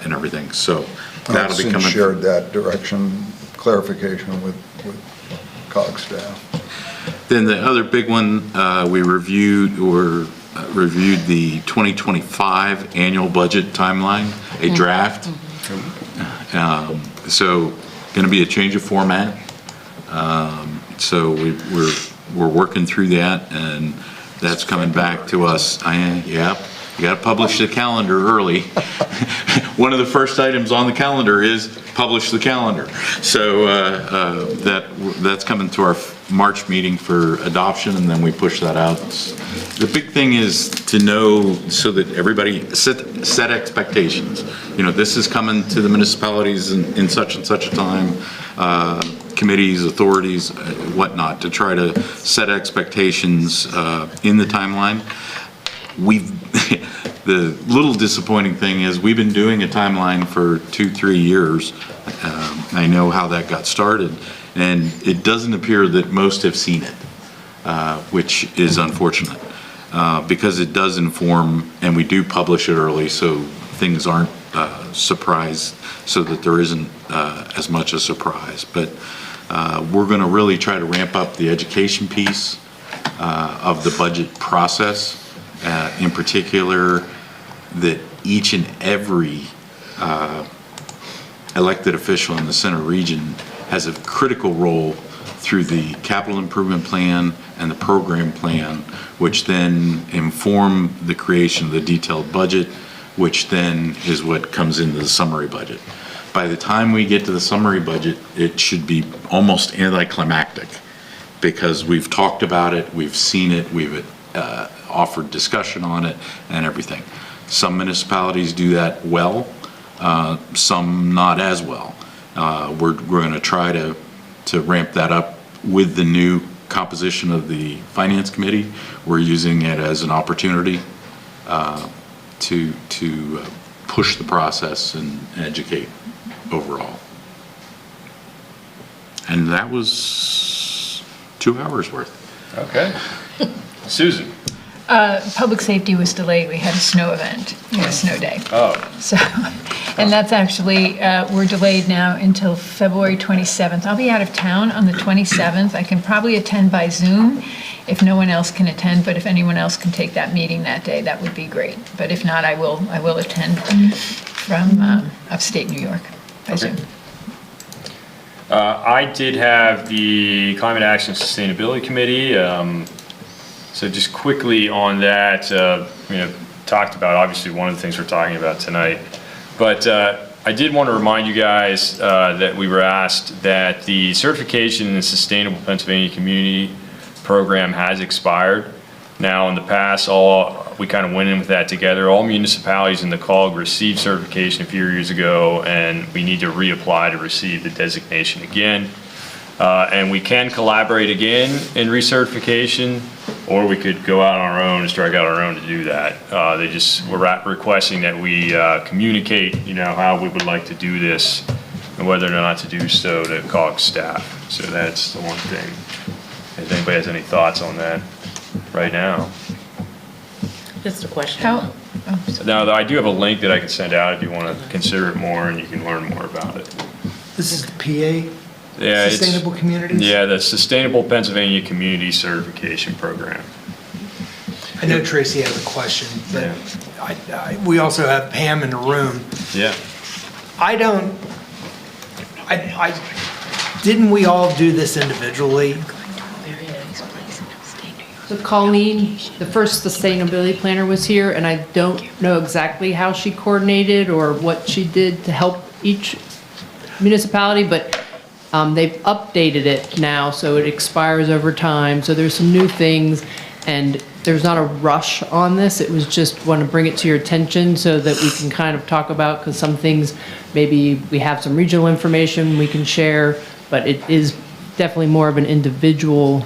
and everything. So that'll be coming. Shared that direction, clarification with COG staff. Then the other big one, we reviewed the 2025 annual budget timeline, a draft. So going to be a change of format. So we're working through that, and that's coming back to us. Yep, you got to publish the calendar early. One of the first items on the calendar is publish the calendar. So that's coming to our March meeting for adoption, and then we push that out. The big thing is to know so that everybody set expectations. You know, this is coming to the municipalities in such and such a time, committees, authorities, whatnot, to try to set expectations in the timeline. The little disappointing thing is we've been doing a timeline for 2-3 years. I know how that got started, and it doesn't appear that most have seen it, which is unfortunate, because it does inform, and we do publish it early so things aren't surprised, so that there isn't as much a surprise. But we're going to really try to ramp up the education piece of the budget process, in particular, that each and every elected official in the center region has a critical role through the capital improvement plan and the program plan, which then inform the creation of the detailed budget, which then is what comes into the summary budget. By the time we get to the summary budget, it should be almost anticlimactic, because we've talked about it, we've seen it, we've offered discussion on it and everything. Some municipalities do that well, some not as well. We're going to try to ramp that up with the new composition of the Finance Committee. We're using it as an opportunity to push the process and educate overall. And that was 2 hours worth. Okay. Susan. Public safety was delayed. We had a snow event, a snow day. Oh. So, and that's actually, we're delayed now until February 27th. I'll be out of town on the 27th. I can probably attend by Zoom if no one else can attend, but if anyone else can take that meeting that day, that would be great. But if not, I will attend from upstate New York by Zoom. I did have the Climate Action Sustainability Committee. So just quickly on that, talked about obviously one of the things we're talking about tonight, but I did want to remind you guys that we were asked that the certification in the Sustainable Pennsylvania Community Program has expired. Now, in the past, we kind of went in with that together. All municipalities in the COG received certification a few years ago, and we need to reapply to receive the designation again. And we can collaborate again in recertification, or we could go out on our own and strike out our own to do that. They just were requesting that we communicate, how we would like to do this and whether or not to do so to COG staff. So that's the one thing. If anybody has any thoughts on that right now. Just a question. Now, I do have a link that I can send out if you want to consider it more and you can learn more about it. This is the PA? Yeah, Sustainable Communities? Yeah, the Sustainable Pennsylvania Community Certification Program. I know Tracy has a question, but we also have Pam in the room. Yeah. Didn't we all do this individually? So Colleen, the first sustainability planner, was here, and I don't know exactly how she coordinated or what she did to help each municipality, but they've updated it now, so it expires over time. So there's some new things, and there's not a rush on this. It was just want to bring it to your attention so that we can kind of talk about, because some things, maybe we have some regional information we can share, but it is definitely more of an individual,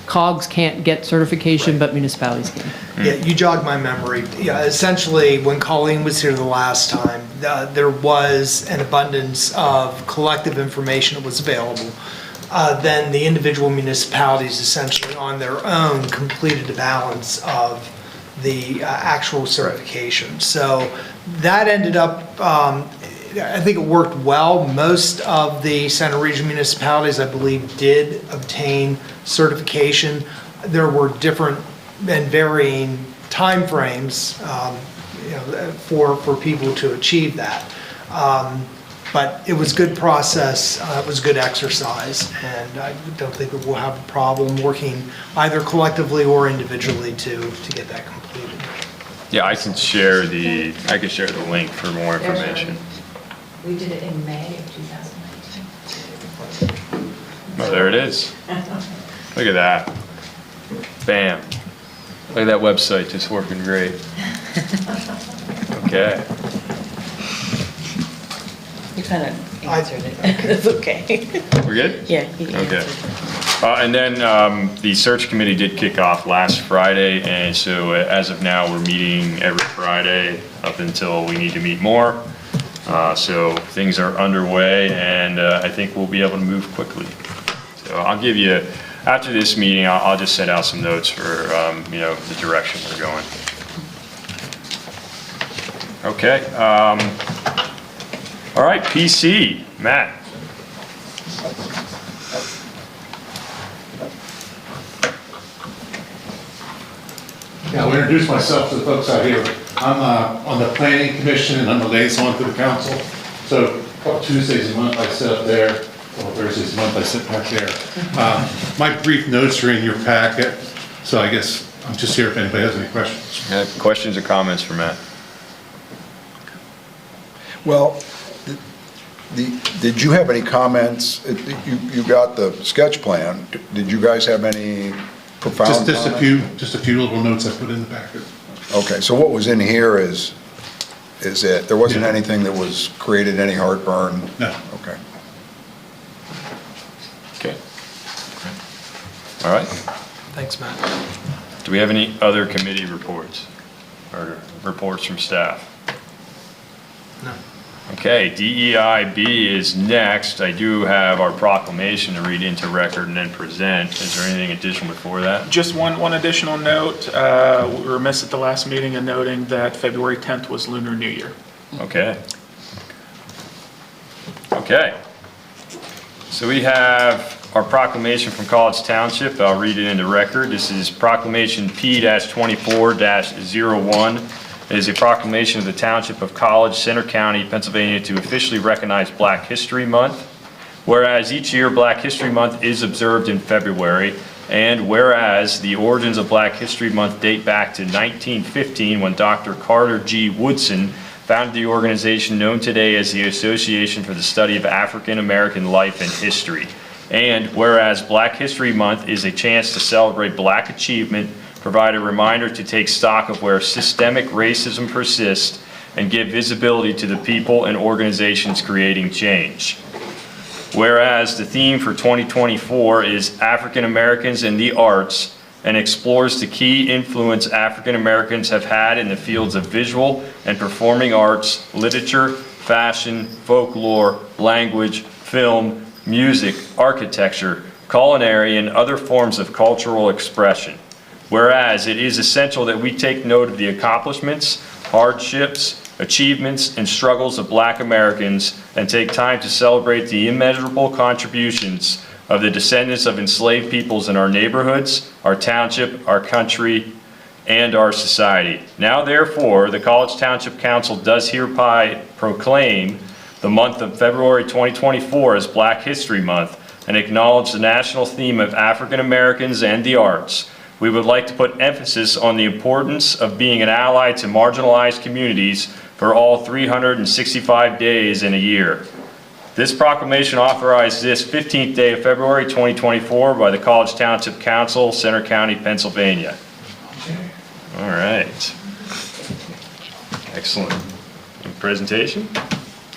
COGS can't get certification, but municipalities can. Yeah, you jogged my memory. Yeah, essentially, when Colleen was here the last time, there was an abundance of collective information that was available. Then the individual municipalities essentially on their own completed the balance of the actual certification. So that ended up, I think it worked well. Most of the Center Region municipalities, I believe, did obtain certification. There were different and varying timeframes, for people to achieve that. But it was good process, it was good exercise, and I don't think that we'll have a problem working either collectively or individually to get that completed. Yeah, I can share the link for more information. We did it in May of 2019. Oh, there it is. Look at that. Bam. Look at that website, just working great. Okay. You kind of answered it. It's okay. We're good? Yeah, you Okay. answered. And then the search committee did kick off last Friday, and so as of now, we're meeting every Friday up until we need to meet more. So things are underway, and I think we'll be able to move quickly. So I'll give you, after this meeting, I'll just send out some notes for, the direction we're going. Okay. All right, PC, Matt. Yeah, I'll introduce myself to the folks out here. I'm on the planning commission and I'm the liaison to the council. So a couple Tuesdays a month I sit up there, or Thursdays a month I sit back there. My brief notes are in your packet, so I guess I'm just here if anybody has any questions. Questions or comments for Matt? Well, did you have any comments? You got the sketch plan. Did you guys have any profound Just comments? a few little notes I put in the packet. Okay, so what was in here is it? There wasn't anything that was created any heartburn? No. Okay. Okay. All right. Thanks, Matt. Do we have any other committee reports or reports from staff? No. Okay, DEIB is next. I do have our proclamation to read into record and then present. Is there anything additional before that? Just one additional note. We were remiss at the last meeting in noting that February 10th was Lunar New Year. Okay. Okay. So we have our proclamation from College Township. I'll read it into record. This is proclamation P-24-01. It is a proclamation of the Township of College, Center County, Pennsylvania, to officially recognize Black History Month. Whereas each year Black History Month is observed in February, and whereas the origins of Black History Month date back to 1915 when Dr. Carter G. Woodson founded the organization known today as the Association for the Study of African American Life and History. And whereas Black History Month is a chance to celebrate Black achievement, provide a reminder to take stock of where systemic racism persists, and give visibility to the people and organizations creating change. Whereas the theme for 2024 is African Americans in the Arts, and explores the key influence African Americans have had in the fields of visual and performing arts, literature, fashion, folklore, language, film, music, architecture, culinary, and other forms of cultural expression. Whereas it is essential that we take note of the accomplishments, hardships, achievements, and struggles of Black Americans and take time to celebrate the immeasurable contributions of the descendants of enslaved peoples in our neighborhoods, our township, our country, and our society. Now, therefore, the College Township Council does hereby proclaim the month of February 2024 as Black History Month and acknowledge the national theme of African Americans and the arts. We would like to put emphasis on the importance of being an ally to marginalized communities for all 365 days in a year. This proclamation authorized this 15th day of February 2024 by the College Township Council, Center County, Pennsylvania. All right. Excellent. Presentation?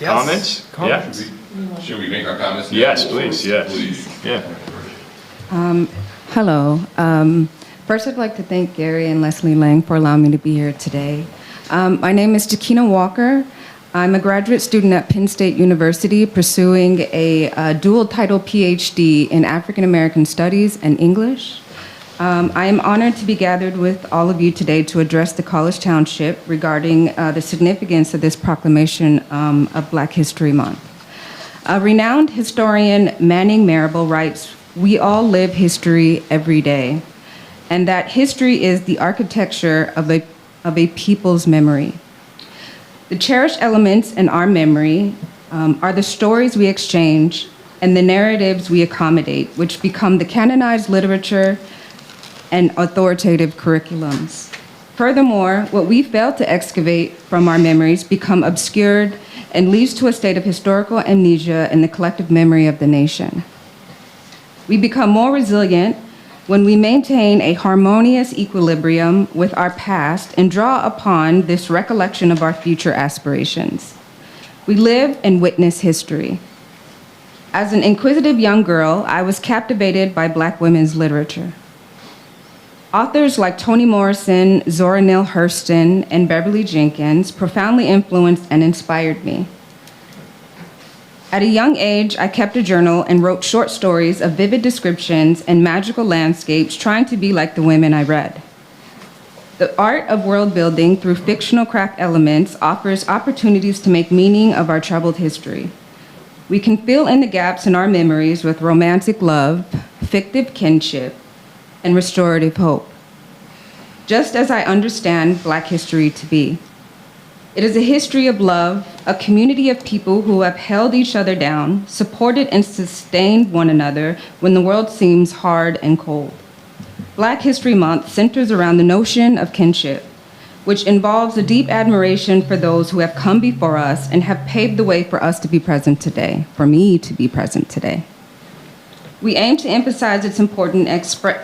Yes. Comments? Comments. Yeah. Should we make our comments now? Yes, please, yes. Please. Yeah. Hello. First, I'd like to thank Gary and Leslie Lang for allowing me to be here today. My name is Takina Walker. I'm a graduate student at Penn State University pursuing a dual title PhD in African American Studies and English. I am honored to be gathered with all of you today to address the College Township regarding the significance of this proclamation of Black History Month. Renowned historian Manning Marable writes, "We all live history every day, and that history is the architecture of a people's memory. The cherished elements in our memory are the stories we exchange and the narratives we accommodate, which become the canonized literature and authoritative curriculums. Furthermore, what we fail to excavate from our memories become obscured and leads to a state of historical amnesia in the collective memory of the nation. We become more resilient when we maintain a harmonious equilibrium with our past and draw upon this recollection of our future aspirations. We live and witness history. As an inquisitive young girl, I was captivated by Black women's literature. Authors like Toni Morrison, Zora Neale Hurston, and Beverly Jenkins profoundly influenced and inspired me. At a young age, I kept a journal and wrote short stories of vivid descriptions and magical landscapes, trying to be like the women I read. The art of world building through fictional craft elements offers opportunities to make meaning of our troubled history. We can fill in the gaps in our memories with romantic love, fictive kinship, and restorative hope, just as I understand Black history to be. It is a history of love, a community of people who have held each other down, supported and sustained one another when the world seems hard and cold. Black History Month centers around the notion of kinship, which involves a deep admiration for those who have come before us and have paved the way for us to be present today, for me to be present today. We aim to emphasize its importance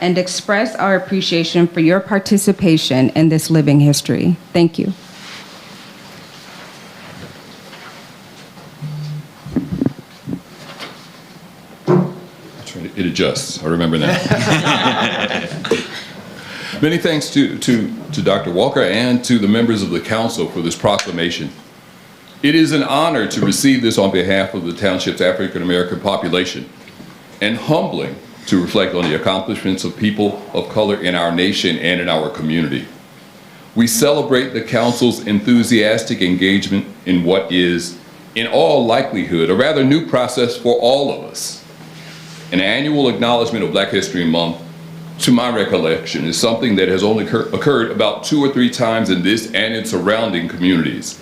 and express our appreciation for your participation in this living history. Thank you. It adjusts, I remember that. Many thanks to Dr. Walker and to the members of the council for this proclamation. It is an honor to receive this on behalf of the township's African American population, and humbling to reflect on the accomplishments of people of color in our nation and in our community. We celebrate the council's enthusiastic engagement in what is, in all likelihood, a rather new process for all of us. An annual acknowledgement of Black History Month, to my recollection, is something that has only occurred about 2 or 3 times in this and in surrounding communities.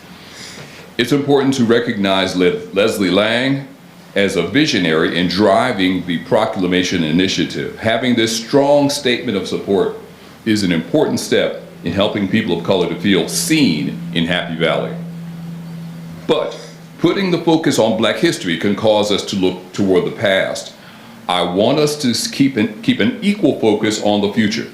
It's important to recognize Leslie Lang as a visionary in driving the proclamation initiative. Having this strong statement of support is an important step in helping people of color to feel seen in Happy Valley. But putting the focus on Black history can cause us to look toward the past. I want us to keep an equal focus on the future,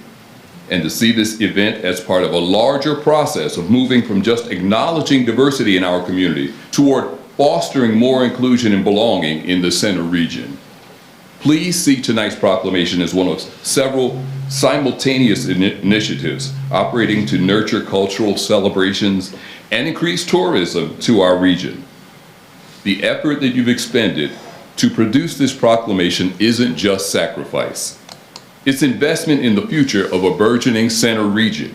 and to see this event as part of a larger process of moving from just acknowledging diversity in our community toward fostering more inclusion and belonging in the center region. Please see tonight's proclamation as one of several simultaneous initiatives operating to nurture cultural celebrations and increase tourism to our region. The effort that you've expended to produce this proclamation isn't just sacrifice. It's investment in the future of a burgeoning center region.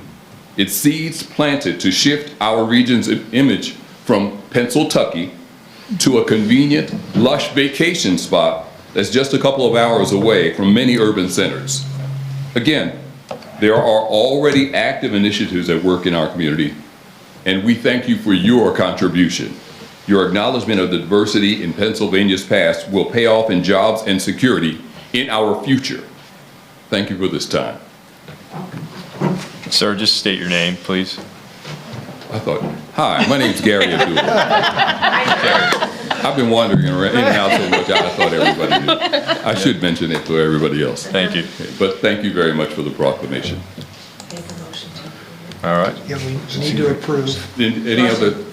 It's seeds planted to shift our region's image from Pennsyltucky to a convenient, lush vacation spot that's just a couple of hours away from many urban centers. Again, there are already active initiatives at work in our community, and we thank you for your contribution. Your acknowledgement of the diversity in Pennsylvania's past will pay off in jobs and security in our future. Thank you for this time. Sir, just state your name, please. Hi, my name's Gary Abdul. I've been wandering around in and out so much, I thought everybody knew. I should mention it to everybody else. Thank you. But thank you very much for the proclamation. All right. Yeah, we need to approve. Any other?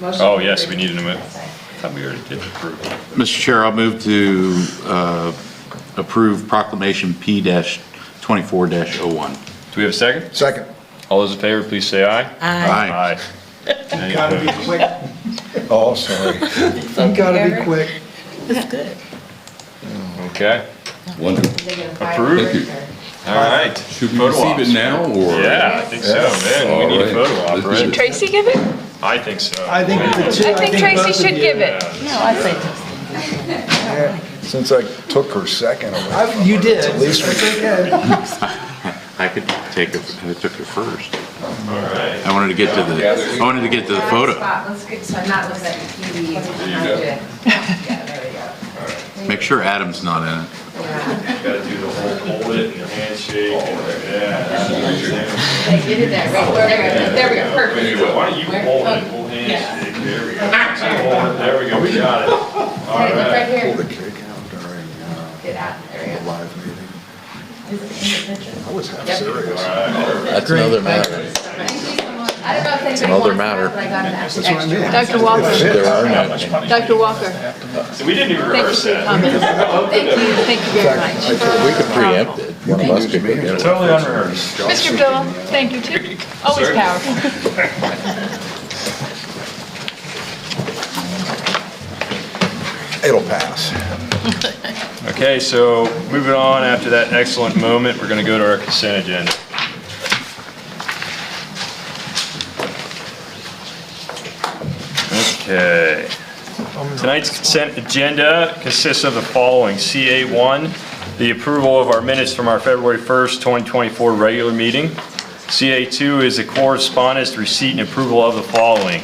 Oh, yes, we need an amendment. I thought we already did approve. Mr. Chair, I'll move to approve proclamation P-24-01. Do we have a second? Second. All those in favor, please say aye. Aye. Any Gotta be opposed? quick. Oh, sorry. You gotta be quick. That's good. Okay. Wonderful. Approved. Thank you. All right. Should we Photo receive ops. it now, or? Yeah, I think so, man. We need a photo op, Let's do right? it. Tracy give it? I think so. I think the two. I think Tracy both of should you- give it. No, I say Since I took her second away. You did. At least That's okay. I could take it, I took it first. All right. I wanted to get to the photo. Let's get, so I'm not looking at the TV. Yeah, there we go. Make sure Adam's not in it. Gotta do the whole hold it and the handshake and yeah. Hey, get it there, right, there we go, perfect. Why don't you hold it, full handshake, there we go. There we go, we got it. All Hey, look right right. here. Pull the cake out during Get out, there we a go. live meeting. Is it in the picture? I was half Yep. serious. That's another matter. I don't know if anybody another wants matter. that, but I got an extra. That's what I mean. Dr. Walker. There are none. Dr. Walker, So we didn't even thank you rehearse for your that. comments. Thank you very much. We could preempt it. One of us could begin it. Totally unrehearsed. Mr. Bill, thank you too. Always Sorry. powerful. It'll pass. Okay, so moving on after that excellent moment, we're gonna go to our consent agenda. Okay. Tonight's consent agenda consists of the following. CA1, the approval of our minutes from our February 1st, 2024 regular meeting. CA2 is a correspondence, receipt, and approval of the following.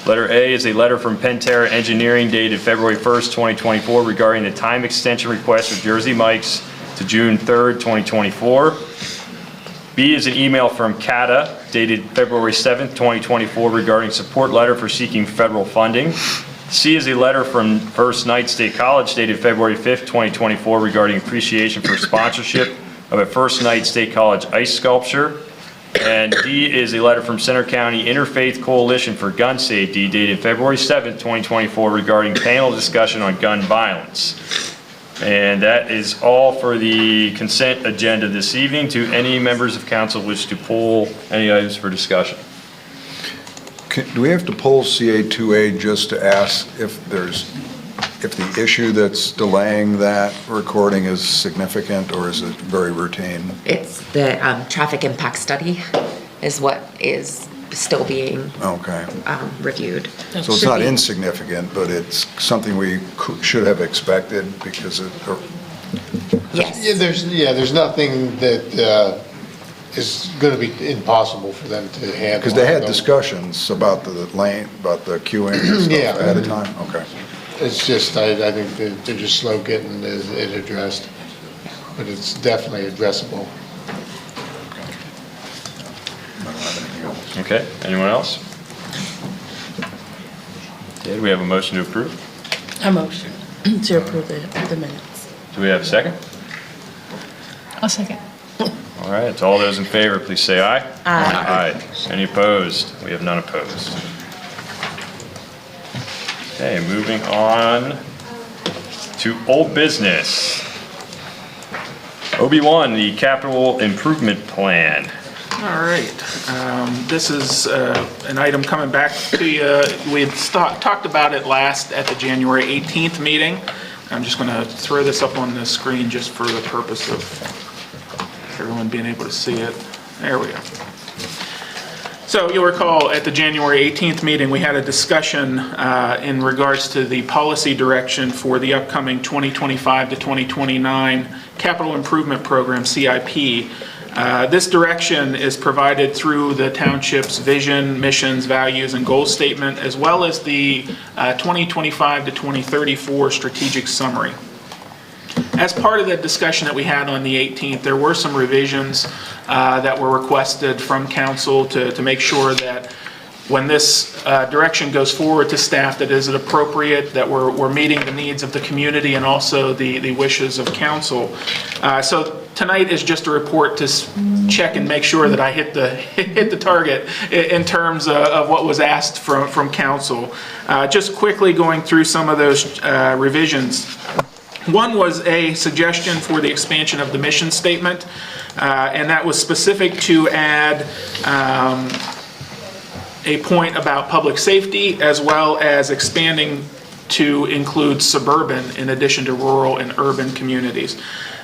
Letter A is a letter from Pentair Engineering dated February 1st, 2024 regarding the time extension request for Jersey Mike's to June 3rd, 2024. B is an email from CATA dated February 7th, 2024 regarding support letter for seeking federal funding. C is a letter from First Night State College dated February 5th, 2024 regarding appreciation for sponsorship of a First Night State College ice sculpture. And D is a letter from Center County Interfaith Coalition for Gun Safety dated February 7th, 2024 regarding panel discussion on gun violence. And that is all for the consent agenda this evening. Do any members of council wish to pull any items for discussion? Do we have to pull CA2A just to ask if the issue that's delaying that recording is significant, or is it very routine? It's the traffic impact study is what is still being Okay. reviewed. So it's not insignificant, but it's something we should have expected because Yes. Yeah, there's nothing that is going to be impossible for them to handle. because they had discussions about the lane, about the queuing and stuff Yeah. ahead of time? Okay. It's just, I think that they're just slow getting it addressed, but it's definitely addressable. Okay, anyone else? Okay, do we have a motion to approve? A motion to approve the minutes. Do we have a second? I'll second. All right, all those in favor, please say aye. Aye. Aye. Any opposed? We have none opposed. Okay, moving on to old business. OB1, the capital improvement plan. All right. This is an item coming back to you. We had talked about it last at the January 18th meeting. I'm just going to throw this up on the screen just for the purpose of everyone being able to see it. There we go. So you'll recall at the January 18th meeting, we had a discussion in regards to the policy direction for the upcoming 2025 to 2029 Capital Improvement Program, CIP. This direction is provided through the township's vision, missions, values, and goal statement, as well as the 2025 to 2034 strategic summary. As part of the discussion that we had on the 18th, there were some revisions that were requested from council to make sure that when this direction goes forward to staff, that is it appropriate, that we're meeting the needs of the community and also the wishes of council. So tonight is just a report to check and make sure that I hit the target in terms of what was asked from council. Just quickly going through some of those revisions. One was a suggestion for the expansion of the mission statement, and that was specific to add a point about public safety, as well as expanding to include suburban in addition to rural and urban communities.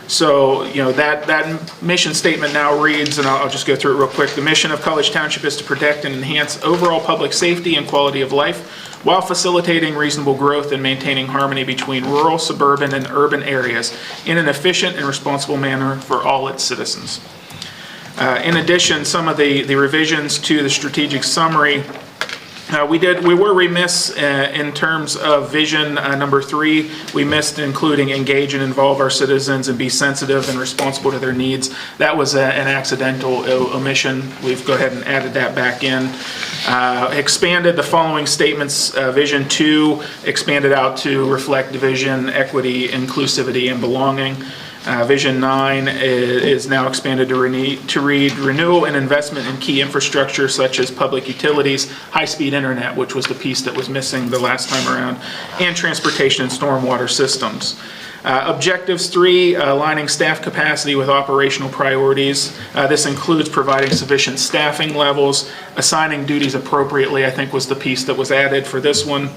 So, that mission statement now reads, and I'll just go through it real quick. The mission of College Township is to protect and enhance overall public safety and quality of life while facilitating reasonable growth and maintaining harmony between rural, suburban, and urban areas in an efficient and responsible manner for all its citizens. In addition, some of the revisions to the strategic summary, we were remiss in terms of vision number 3. We missed including engage and involve our citizens and be sensitive and responsible to their needs. That was an accidental omission. We've go ahead and added that back in. Expanded the following statements. Vision 2 expanded out to reflect division, equity, inclusivity, and belonging. Vision 9 is now expanded to read renewal and investment in key infrastructure such as public utilities, high-speed internet, which was the piece that was missing the last time around, and transportation and stormwater systems. Objectives 3, aligning staff capacity with operational priorities. This includes providing sufficient staffing levels, assigning duties appropriately, I think was the piece that was added for this one,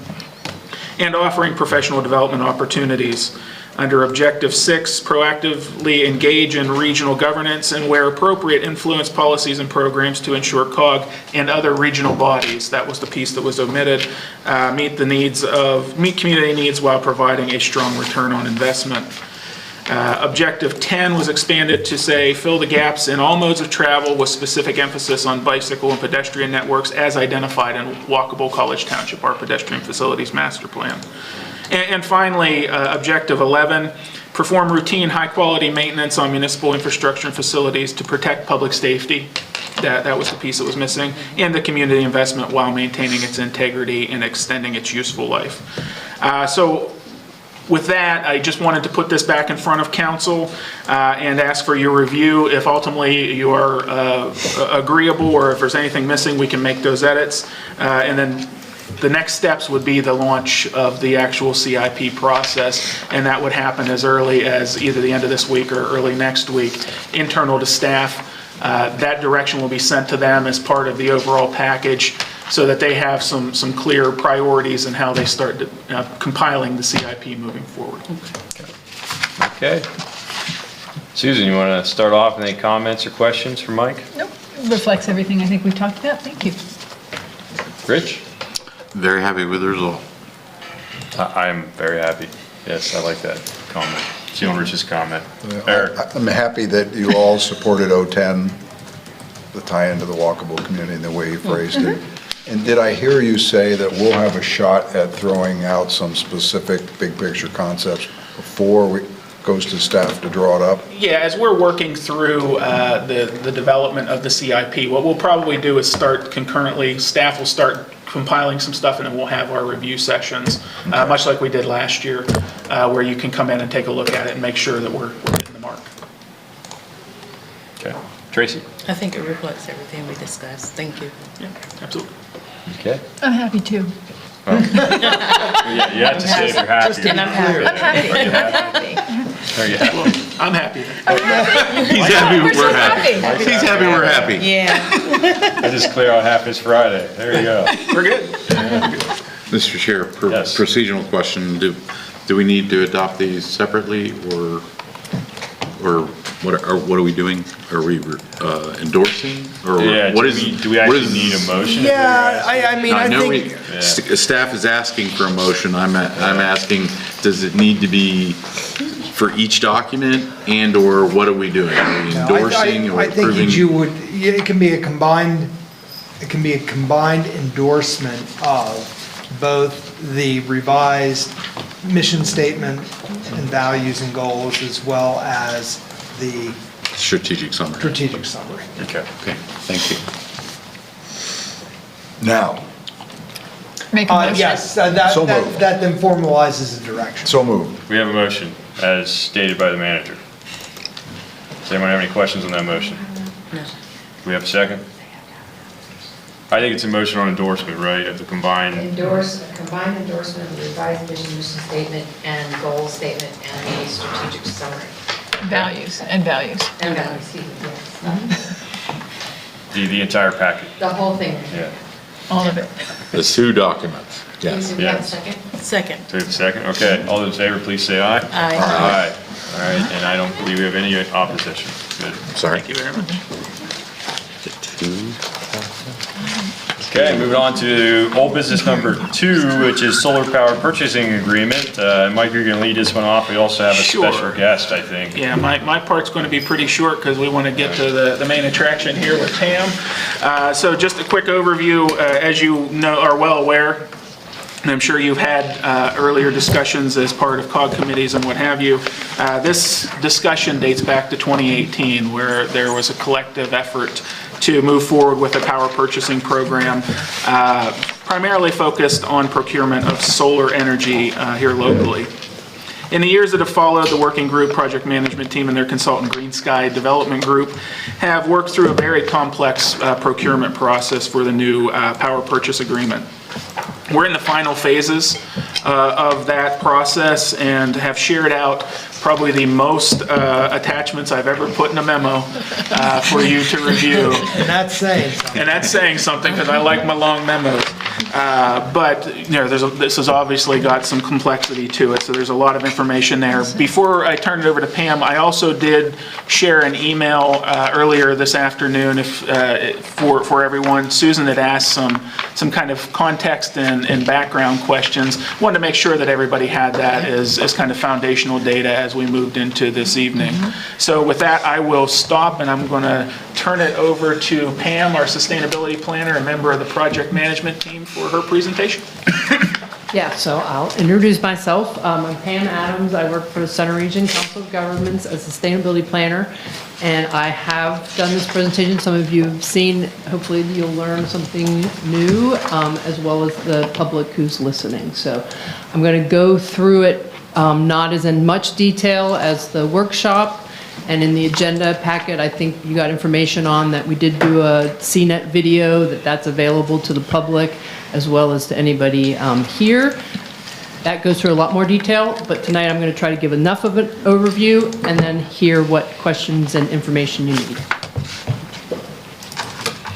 and offering professional development opportunities. Under Objective 6, proactively engage in regional governance and where appropriate influence policies and programs to ensure COG and other regional bodies. That was the piece that was omitted. Meet community needs while providing a strong return on investment. Objective 10 was expanded to say fill the gaps in all modes of travel with specific emphasis on bicycle and pedestrian networks as identified in Walkable College Township, our pedestrian facilities master plan. And finally, Objective 11, perform routine high-quality maintenance on municipal infrastructure and facilities to protect public safety. That was the piece that was missing. And the community investment while maintaining its integrity and extending its useful life. So with that, I just wanted to put this back in front of council and ask for your review. If ultimately you are agreeable or if there's anything missing, we can make those edits. And then the next steps would be the launch of the actual CIP process, and that would happen as early as either the end of this week or early next week, internal to staff. That direction will be sent to them as part of the overall package so that they have some clear priorities in how they start compiling the CIP moving forward. Okay. Susan, you want to start off with any comments or questions for Mike? Nope. Reflects everything I think we talked about. Thank you. Rich? Very happy with the result. I'm very happy. Yes, I like that comment. Stealing Rich's comment. Eric? I'm happy that you all supported 010, the tie into the walkable community and the way you phrased it. And did I hear you say that we'll have a shot at throwing out some specific big picture concepts before it goes to staff to draw it up? Yeah, as we're working through the development of the CIP, what we'll probably do is start concurrently, staff will start compiling some stuff, and then we'll have our review sessions, much like we did last year, where you can come in and take a look at it and make sure that we're hitting the mark. Okay. Tracy? I think it reflects everything we discussed. Thank you. Yeah, absolutely. Okay. I'm happy too. Oh. Yeah, you have to say if you're happy. And I'm happy. I'm happy. Are you I'm happy? happy. Are you happy? Well, I'm happy. He's happy, We're so we're happy. happy. He's happy, we're happy. Yeah. I just clear out half his Friday. There you go. We're good. Mr. Chair, Yes. procedural question, do we need to adopt these separately, or what are we doing? Are we endorsing, or Yeah, what do we actually need a motion? Yeah, I mean, I know think, staff is asking for a motion, I'm asking, does it need to be for each document, and/or what are we doing? Are we endorsing or I think approving? it can be a combined endorsement of both the revised mission statement and values and goals, as well as the Strategic summary. strategic summary. Okay. Okay, thank you. Now, Make a motion. Yes, So moved. that then formalizes the direction. so moved. We have a motion as stated by the manager. Does anyone have any questions on that motion? No. Do we have a second? All I think it's a motion on endorsement, right, of the combined, A combined endorsement of the revised vision, mission statement, and goal statement, and a strategic summary. Values and values. And values, excuse me, yes. the entire packet. The whole thing. Yeah. All of it. The two documents, yes. Do we have a Yes. second? Second. Do we have a second? Okay, all those in favor, please say aye. Aye. Aye. All right, and I don't believe we have any opposition. Good. Sorry. Thank you very much. Okay, moving on to old business number 2, which is solar power purchasing agreement. Mike, you're gonna lead this one off. We also have a Sure. special guest, I think. Yeah, my part's going to be pretty short because we want to get to the main attraction here with Pam. So just a quick overview, as you know, are well aware, and I'm sure you've had earlier discussions as part of COG committees and what have you. This discussion dates back to 2018, where there was a collective effort to move forward with a power purchasing program, primarily focused on procurement of solar energy here locally. In the years that have followed, the working group, project management team, and their consultant Green Sky Development Group have worked through a very complex procurement process for the new power purchase agreement. We're in the final phases of that process and have shared out probably the most attachments I've ever put in a memo for you to review. And that's saying something. And that's saying something because I like my long memos. But you know, this has obviously got some complexity to it, so there's a lot of information there. Before I turn it over to Pam, I also did share an email earlier this afternoon for everyone. Susan had asked some kind of context and background questions. Wanted to make sure that everybody had that as kind of foundational data as we moved into this evening. So with that, I will stop and I'm going to turn it over to Pam, our sustainability planner and member of the project management team, for her presentation. Yeah, so I'll introduce myself. I'm Pam Adams. I work for the Center Region Council of Governments as a sustainability planner, and I have done this presentation. Some of you have seen. Hopefully you'll learn something new, as well as the public who's listening. So I'm going to go through it, not as in much detail as the workshop. And in the agenda packet, I think you got information on that we did do a CNET video, that's available to the public as well as to anybody here. That goes through a lot more detail, but tonight I'm going to try to give enough of an overview and then hear what questions and information you need.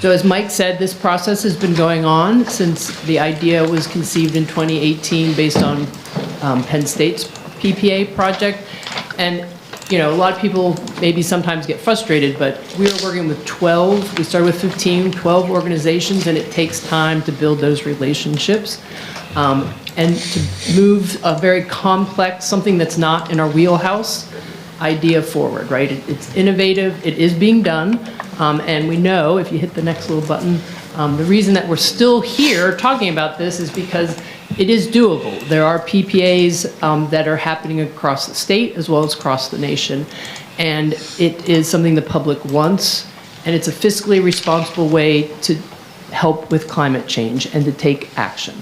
So as Mike said, this process has been going on since the idea was conceived in 2018 based on Penn State's PPA project. And you know, a lot of people maybe sometimes get frustrated, but we are working with 12, we started with 15, 12 organizations, and it takes time to build those relationships and to move a very complex, something that's not in our wheelhouse, idea forward, right? It's innovative, it is being done, and we know, if you hit the next little button, the reason that we're still here talking about this is because it is doable. There are PPAs that are happening across the state as well as across the nation, and it is something the public wants, and it's a fiscally responsible way to help with climate change and to take action.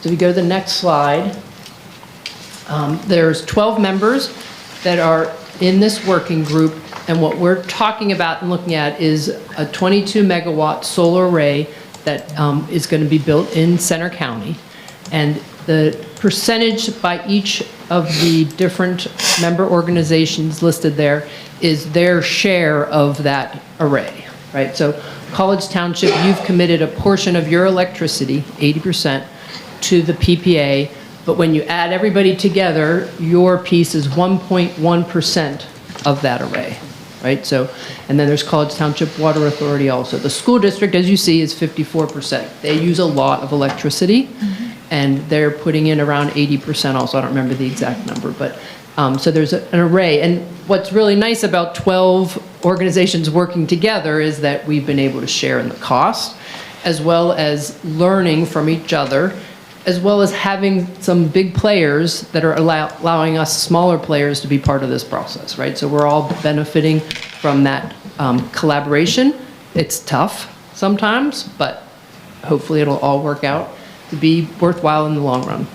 So if you go to the next slide, there's 12 members that are in this working group, and what we're talking about and looking at is a 22 megawatt solar array that is going to be built in Center County. And the percentage by each of the different member organizations listed there is their share of that array, right? So College Township, you've committed a portion of your electricity, 80%, to the PPA, but when you add everybody together, your piece is 1.1% of that array. Right? So, and then there's College Township Water Authority also. The school district, as you see, is 54%. They use a lot of electricity, and they're putting in around 80% also. I don't remember the exact number, but so there's an array. And what's really nice about 12 organizations working together is that we've been able to share in the cost, as well as learning from each other, as well as having some big players that are allowing us smaller players to be part of this process, right? So we're all benefiting from that collaboration. It's tough sometimes, but hopefully it'll all work out to be worthwhile in the long run.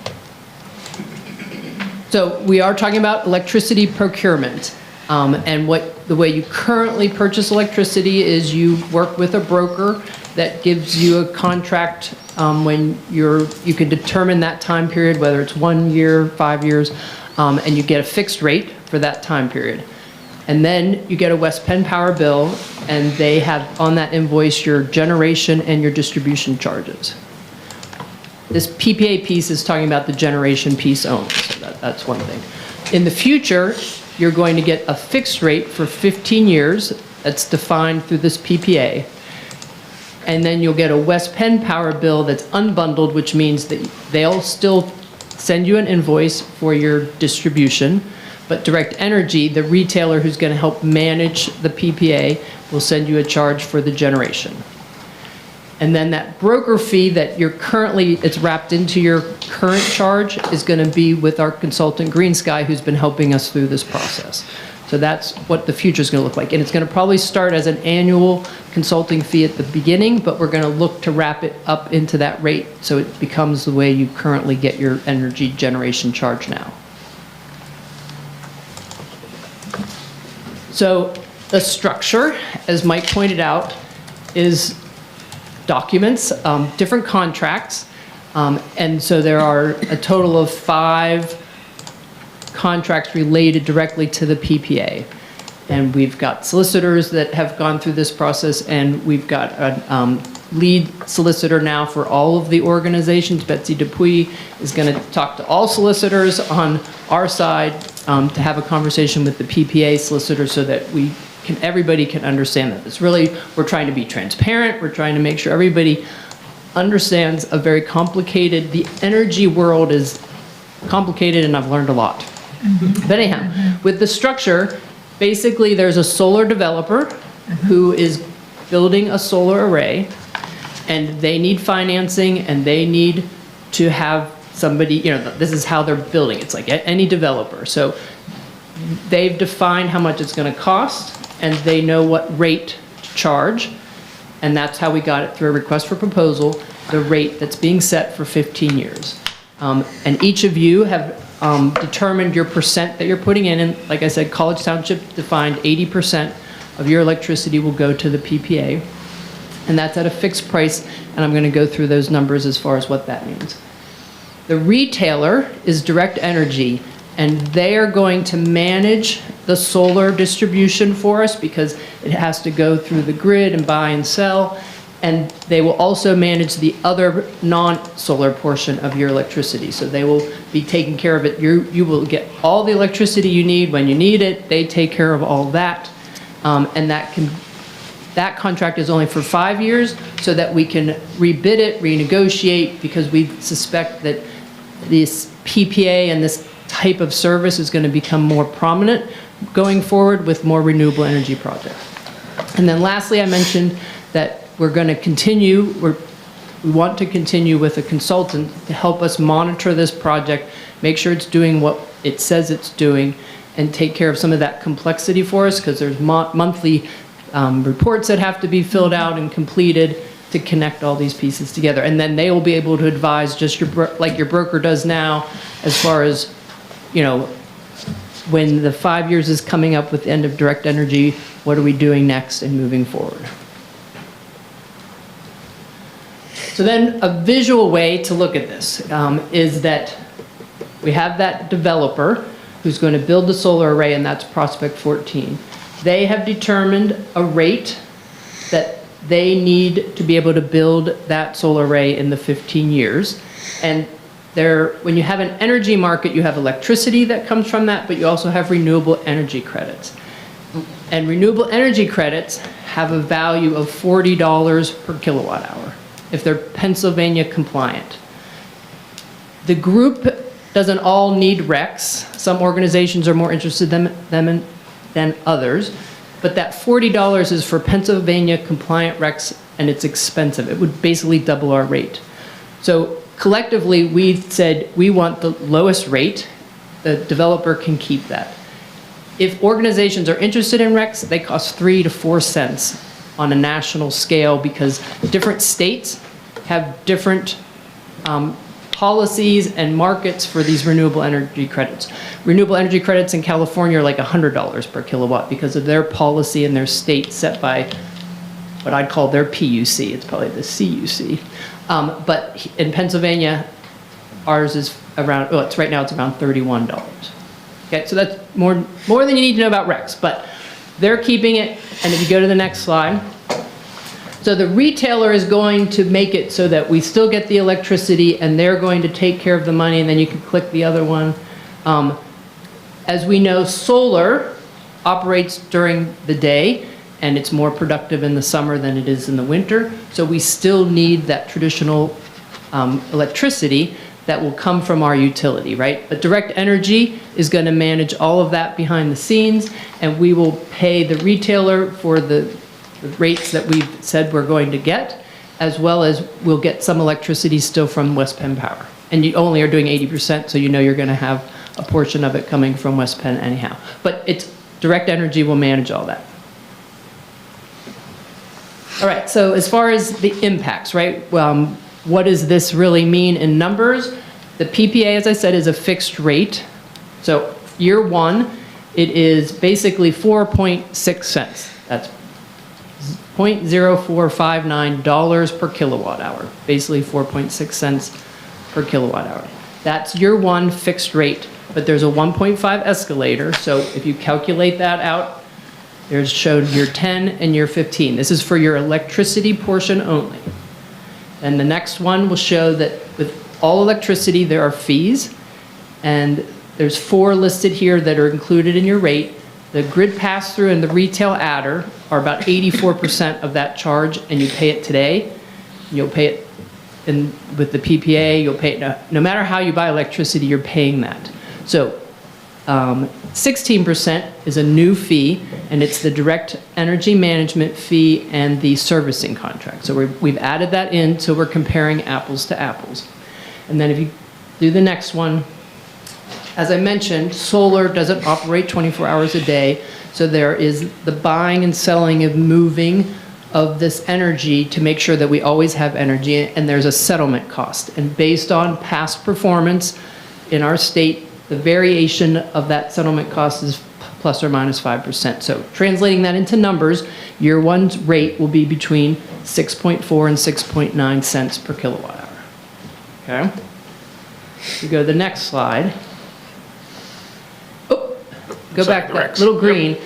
So we are talking about electricity procurement. And the way you currently purchase electricity is you work with a broker that gives you a contract when you can determine that time period, whether it's 1 year, 5 years, and you get a fixed rate for that time period. And then you get a West Penn Power bill, and they have on that invoice your generation and your distribution charges. This PPA piece is talking about the generation piece only, so that's one thing. In the future, you're going to get a fixed rate for 15 years that's defined through this PPA. And then you'll get a West Penn Power bill that's unbundled, which means that they'll still send you an invoice for your distribution, but Direct Energy, the retailer who's going to help manage the PPA, will send you a charge for the generation. And then that broker fee that it's wrapped into your current charge is going to be with our consultant Green Sky, who's been helping us through this process. So that's what the future is going to look like. And it's going to probably start as an annual consulting fee at the beginning, but we're going to look to wrap it up into that rate so it becomes the way you currently get your energy generation charge now. So the structure, as Mike pointed out, is documents, different contracts, and so there are a total of 5 contracts related directly to the PPA. And we've got solicitors that have gone through this process, and we've got a lead solicitor now for all of the organizations. Betsy Dupuy is going to talk to all solicitors on our side to have a conversation with the PPA solicitor so that everybody can understand that. It's really, we're trying to be transparent. We're trying to make sure everybody understands the energy world is complicated, and I've learned a lot. But anyhow, with the structure, basically there's a solar developer who is building a solar array, and they need financing, and they need to have somebody, this is how they're building. It's like any developer. So they've defined how much it's going to cost, and they know what rate to charge, and that's how we got it through a request for proposal, the rate that's being set for 15 years. And each of you have determined your percent that you're putting in, and like I said, College Township defined 80% of your electricity will go to the PPA, and that's at a fixed price, and I'm going to go through those numbers as far as what that means. The retailer is Direct Energy, and they are going to manage the solar distribution for us because it has to go through the grid and buy and sell, and they will also manage the other non-solar portion of your electricity. So they will be taking care of it. You will get all the electricity you need when you need it. They take care of all that, and that contract is only for 5 years so that we can rebid it, renegotiate, because we suspect that this PPA and this type of service is going to become more prominent going forward with more renewable energy projects. And then lastly, I mentioned that we're going to continue, we want to continue with a consultant to help us monitor this project, make sure it's doing what it says it's doing, and take care of some of that complexity for us, because there's monthly reports that have to be filled out and completed to connect all these pieces together. And then they will be able to advise just like your broker does now, as far as, when the 5 years is coming up with the end of Direct Energy, what are we doing next and moving forward? So then a visual way to look at this is that we have that developer who's going to build the solar array, and that's Prospect 14. They have determined a rate that they need to be able to build that solar array in the 15 years. And when you have an energy market, you have electricity that comes from that, but you also have renewable energy credits. And renewable energy credits have a value of $40 per kilowatt hour if they're Pennsylvania compliant. The group doesn't all need RECs. Some organizations are more interested than others, but that $40 is for Pennsylvania compliant RECs, and it's expensive. It would basically double our rate. So collectively, we said we want the lowest rate. The developer can keep that. If organizations are interested in RECs, they cost 3 to 4 cents on a national scale, because different states have different policies and markets for these renewable energy credits. Renewable energy credits in California are like $100 per kilowatt because of their policy and their state set by what I'd call their PUC. It's probably the CUC. But in Pennsylvania, ours is around, well, it's right now it's around $31. Okay, so that's more than you need to know about RECs, but they're keeping it. And if you go to the next slide, so the retailer is going to make it so that we still get the electricity and they're going to take care of the money, and then you can click the other one. As we know, solar operates during the day and it's more productive in the summer than it is in the winter. So we still need that traditional electricity that will come from our utility, right? But direct energy is going to manage all of that behind the scenes, and we will pay the retailer for the rates that we've said we're going to get, as well as we'll get some electricity still from West Penn Power. And you only are doing 80%, so you know you're going to have a portion of it coming from West Penn anyhow. But it's direct energy will manage all that. All right, so as far as the impacts, right? What does this really mean in numbers? The PPA, as I said, is a fixed rate. So year one, it is basically 4.6 cents. That's $0.0459 per kilowatt hour, basically 4.6 cents per kilowatt hour. That's year one fixed rate, but there's a 1.5 escalator. So if you calculate that out, there's showed year 10 and year 15. This is for your electricity portion only. And the next one will show that with all electricity, there are fees, and there's 4 listed here that are included in your rate. The grid pass-through and the retail adder are about 84% of that charge, and you pay it today. You'll pay it with the PPA, you'll pay it, no matter how you buy electricity, you're paying that. So 16% is a new fee, and it's the direct energy management fee and the servicing contract. So we've added that in, so we're comparing apples to apples. And then if you do the next one, as I mentioned, solar doesn't operate 24 hours a day, so there is the buying and selling and moving of this energy to make sure that we always have energy, and there's a settlement cost. And based on past performance in our state, the variation of that settlement cost is plus or minus 5%. So translating that into numbers, year one's rate will be between 6.4 and 6.9 cents per kilowatt hour. Okay? We go to the next slide. Oh, go back to that little green.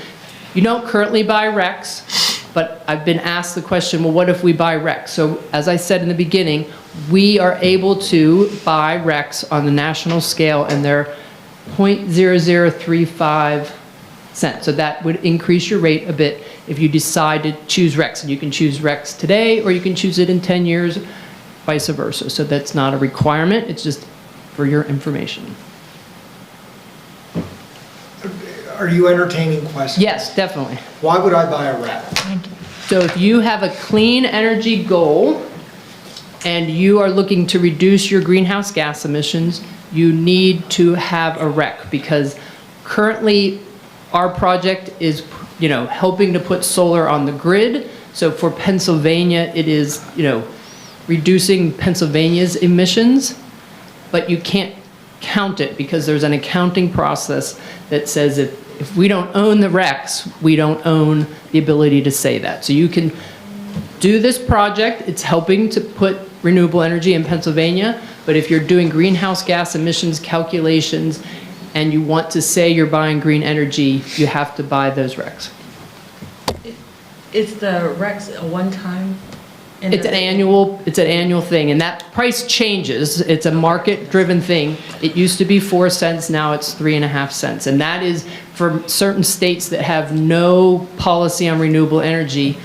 You don't currently buy RECs, but I've been asked the question, well, what if we buy RECs? So as I said in the beginning, we are able to buy RECs on the national scale, and they're 0.0035 cents. So that would increase your rate a bit if you decide to choose RECs. And you can choose RECs today, or you can choose it in 10 years, vice versa. So that's not a requirement, it's just for your information. Are you entertaining questions? Yes, definitely. Why would I buy a REC? So if you have a clean energy goal and you are looking to reduce your greenhouse gas emissions, you need to have a REC, because currently our project is, helping to put solar on the grid. So for Pennsylvania, it is, reducing Pennsylvania's emissions, but you can't count it because there's an accounting process that says if we don't own the RECs, we don't own the ability to say that. So you can do this project, it's helping to put renewable energy in Pennsylvania, but if you're doing greenhouse gas emissions calculations and you want to say you're buying green energy, you have to buy those RECs. Is the RECs a one-time? It's an annual thing, and that price changes. It's a market-driven thing. It used to be 4 cents, now it's 3.5 cents. And that is for certain states that have no policy on renewable energy.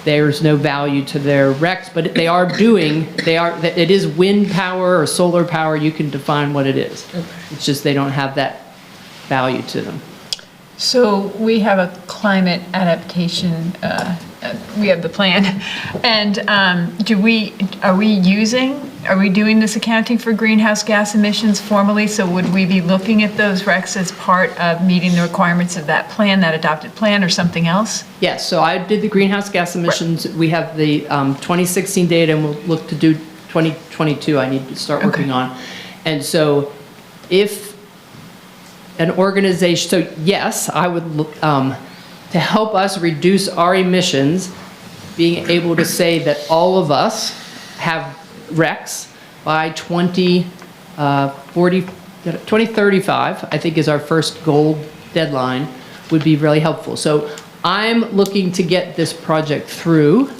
There's no value to their RECs, but it is wind power or solar power. You can define what it is. Okay. It's just they don't have that value to them. So we have a climate adaptation, we have the plan, and are we doing this accounting for greenhouse gas emissions formally? So would we be looking at those RECs as part of meeting the requirements of that plan, that adopted plan, or something else? Yes, so I did the greenhouse gas emissions. Right. We have the 2016 data, and we'll look to do 2022 I need to start working on. And so if an organization, so yes, I would, to help us reduce our emissions, being able to say that all of us have RECs by 2035, I think is our first goal deadline, would be really helpful. So I'm looking to get this project through,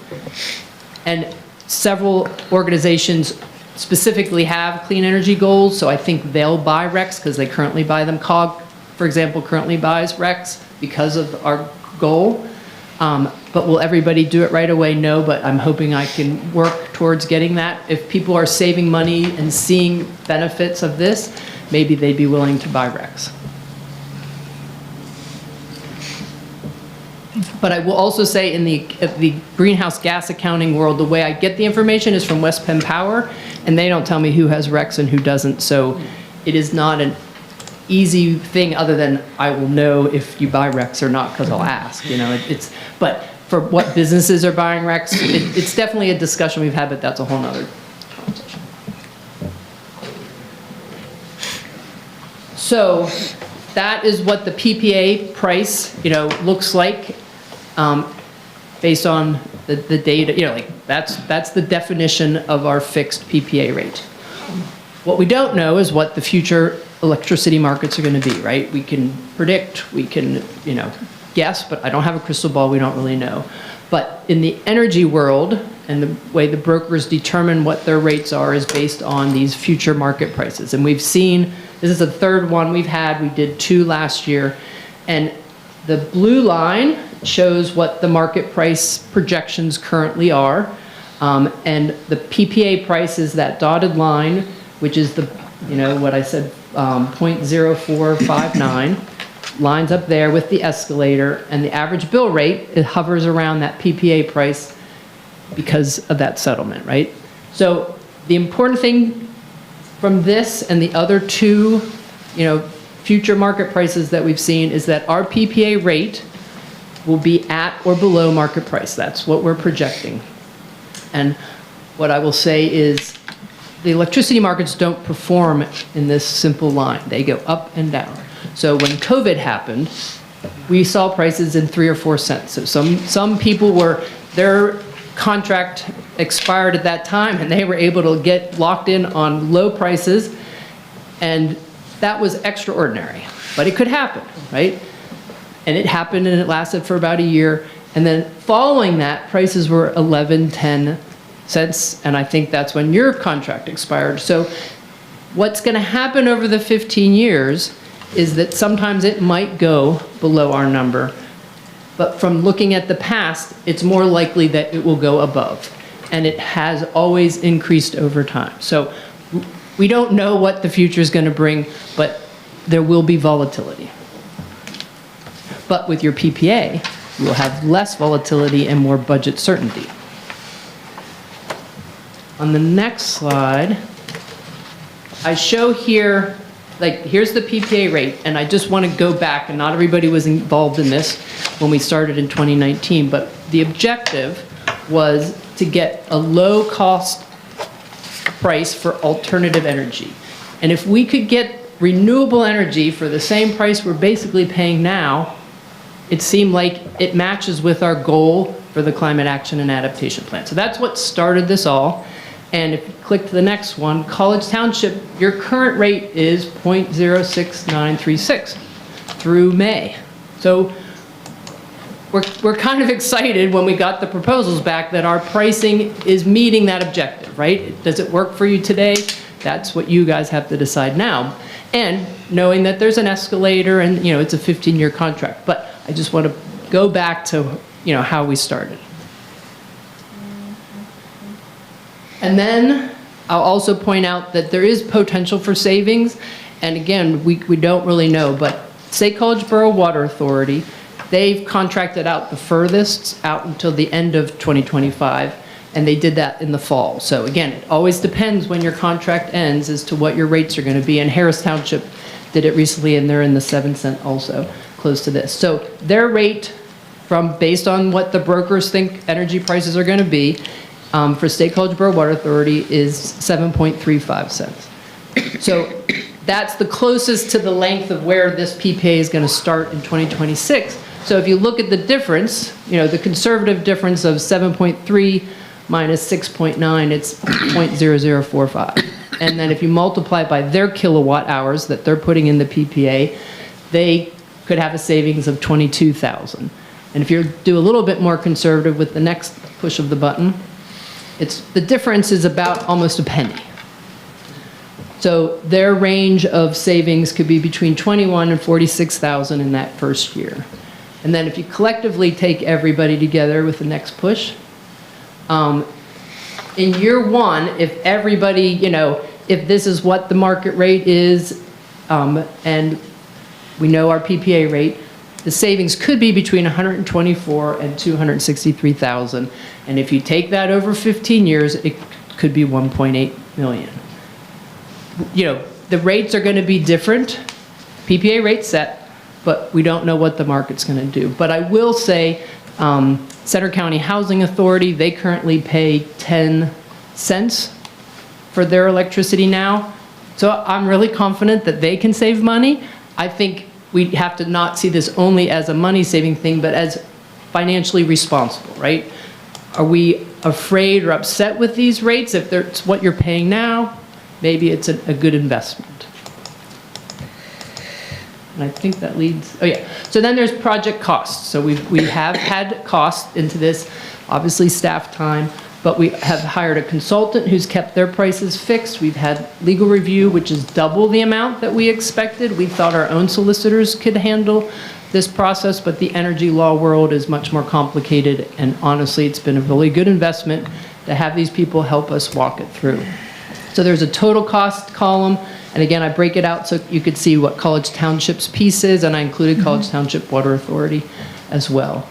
and several organizations specifically have clean energy goals, so I think they'll buy RECs because they currently buy them. COG, for example, currently buys RECs because of our goal. But will everybody do it right away? No, but I'm hoping I can work towards getting that. If people are saving money and seeing benefits of this, maybe they'd be willing to buy RECs. But I will also say in the greenhouse gas accounting world, the way I get the information is from West Penn Power, and they don't tell me who has RECs and who doesn't. So it is not an easy thing other than I will know if you buy RECs or not because I'll ask. You know, but for what businesses are buying RECs, it's definitely a discussion we've had, but that's a whole nother conversation. So that is what the PPA price, looks like. Based on the data, that's the definition of our fixed PPA rate. What we don't know is what the future electricity markets are going to be, right? We can predict, we can, guess, but I don't have a crystal ball, we don't really know. But in the energy world, and the way the brokers determine what their rates are is based on these future market prices. And we've seen, this is the third one we've had, we did 2 last year, and the blue line shows what the market price projections currently are, and the PPA price is that dotted line, which is the, what I said, 0.0459, lines up there with the escalator, and the average bill rate, it hovers around that PPA price because of that settlement, right? So the important thing from this and the other 2, future market prices that we've seen is that our PPA rate will be at or below market price. That's what we're projecting. And what I will say is the electricity markets don't perform in this simple line. They go up and down. So when COVID happened, we saw prices in 3 or 4 cents. So some people their contract expired at that time and they were able to get locked in on low prices, and that was extraordinary. But it could happen, right? And it happened, and it lasted for about a year. And then following that, prices were 11, 10 cents, and I think that's when your contract expired. So what's going to happen over the 15 years is that sometimes it might go below our number, but from looking at the past, it's more likely that it will go above. And it has always increased over time. So we don't know what the future is going to bring, but there will be volatility. But with your PPA, you will have less volatility and more budget certainty. On the next slide, I show here, here's the PPA rate, and I just want to go back, and not everybody was involved in this when we started in 2019, but the objective was to get a low-cost price for alternative energy. And if we could get renewable energy for the same price we're basically paying now, it seemed like it matches with our goal for the Climate Action and Adaptation Plan. So that's what started this all. And if you click to the next one, College Township, your current rate is 0.06936 through May. So we're kind of excited when we got the proposals back that our pricing is meeting that objective, right? Does it work for you today? That's what you guys have to decide now. And knowing that there's an escalator and, it's a 15-year contract. But I just want to go back to, how we started. And then I'll also point out that there is potential for savings. And again, we don't really know, but State College Borough Water Authority, they've contracted out the furthest out until the end of 2025, and they did that in the fall. So again, it always depends when your contract ends as to what your rates are going to be. And Harris Township did it recently, and they're in the 7 cent also, close to this. So their rate, based on what the brokers think energy prices are going to be, for State College Borough Water Authority is 7.35 cents. So that's the closest to the length of where this PPA is going to start in 2026. So if you look at the difference, the conservative difference of 7.3 minus 6.9, it's 0.0045. And then if you multiply by their kilowatt hours that they're putting in the PPA, they could have a savings of 22,000. And if you do a little bit more conservative with the next push of the button, the difference is about almost a penny. So their range of savings could be between 21 and 46,000 in that first year. And then if you collectively take everybody together with the next push, in year one, if everybody, if this is what the market rate is, and we know our PPA rate, the savings could be between 124 and 263,000. And if you take that over 15 years, it could be 1.8 million. The rates are going to be different. PPA rate set, but we don't know what the market's going to do. But I will say, Center County Housing Authority, they currently pay 10 cents for their electricity now. So I'm really confident that they can save money. I think we have to not see this only as a money-saving thing, but as financially responsible, right? Are we afraid or upset with these rates? If it's what you're paying now, maybe it's a good investment. And I think that leads, so then there's project costs. So we have had costs into this, obviously staff time, but we have hired a consultant who's kept their prices fixed. We've had legal review, which is double the amount that we expected. We thought our own solicitors could handle this process, but the energy law world is much more complicated, and honestly, it's been a really good investment to have these people help us walk it through. So there's a total cost column, and again, I break it out so you could see what College Township's piece is, and I included College Township Water Authority as well.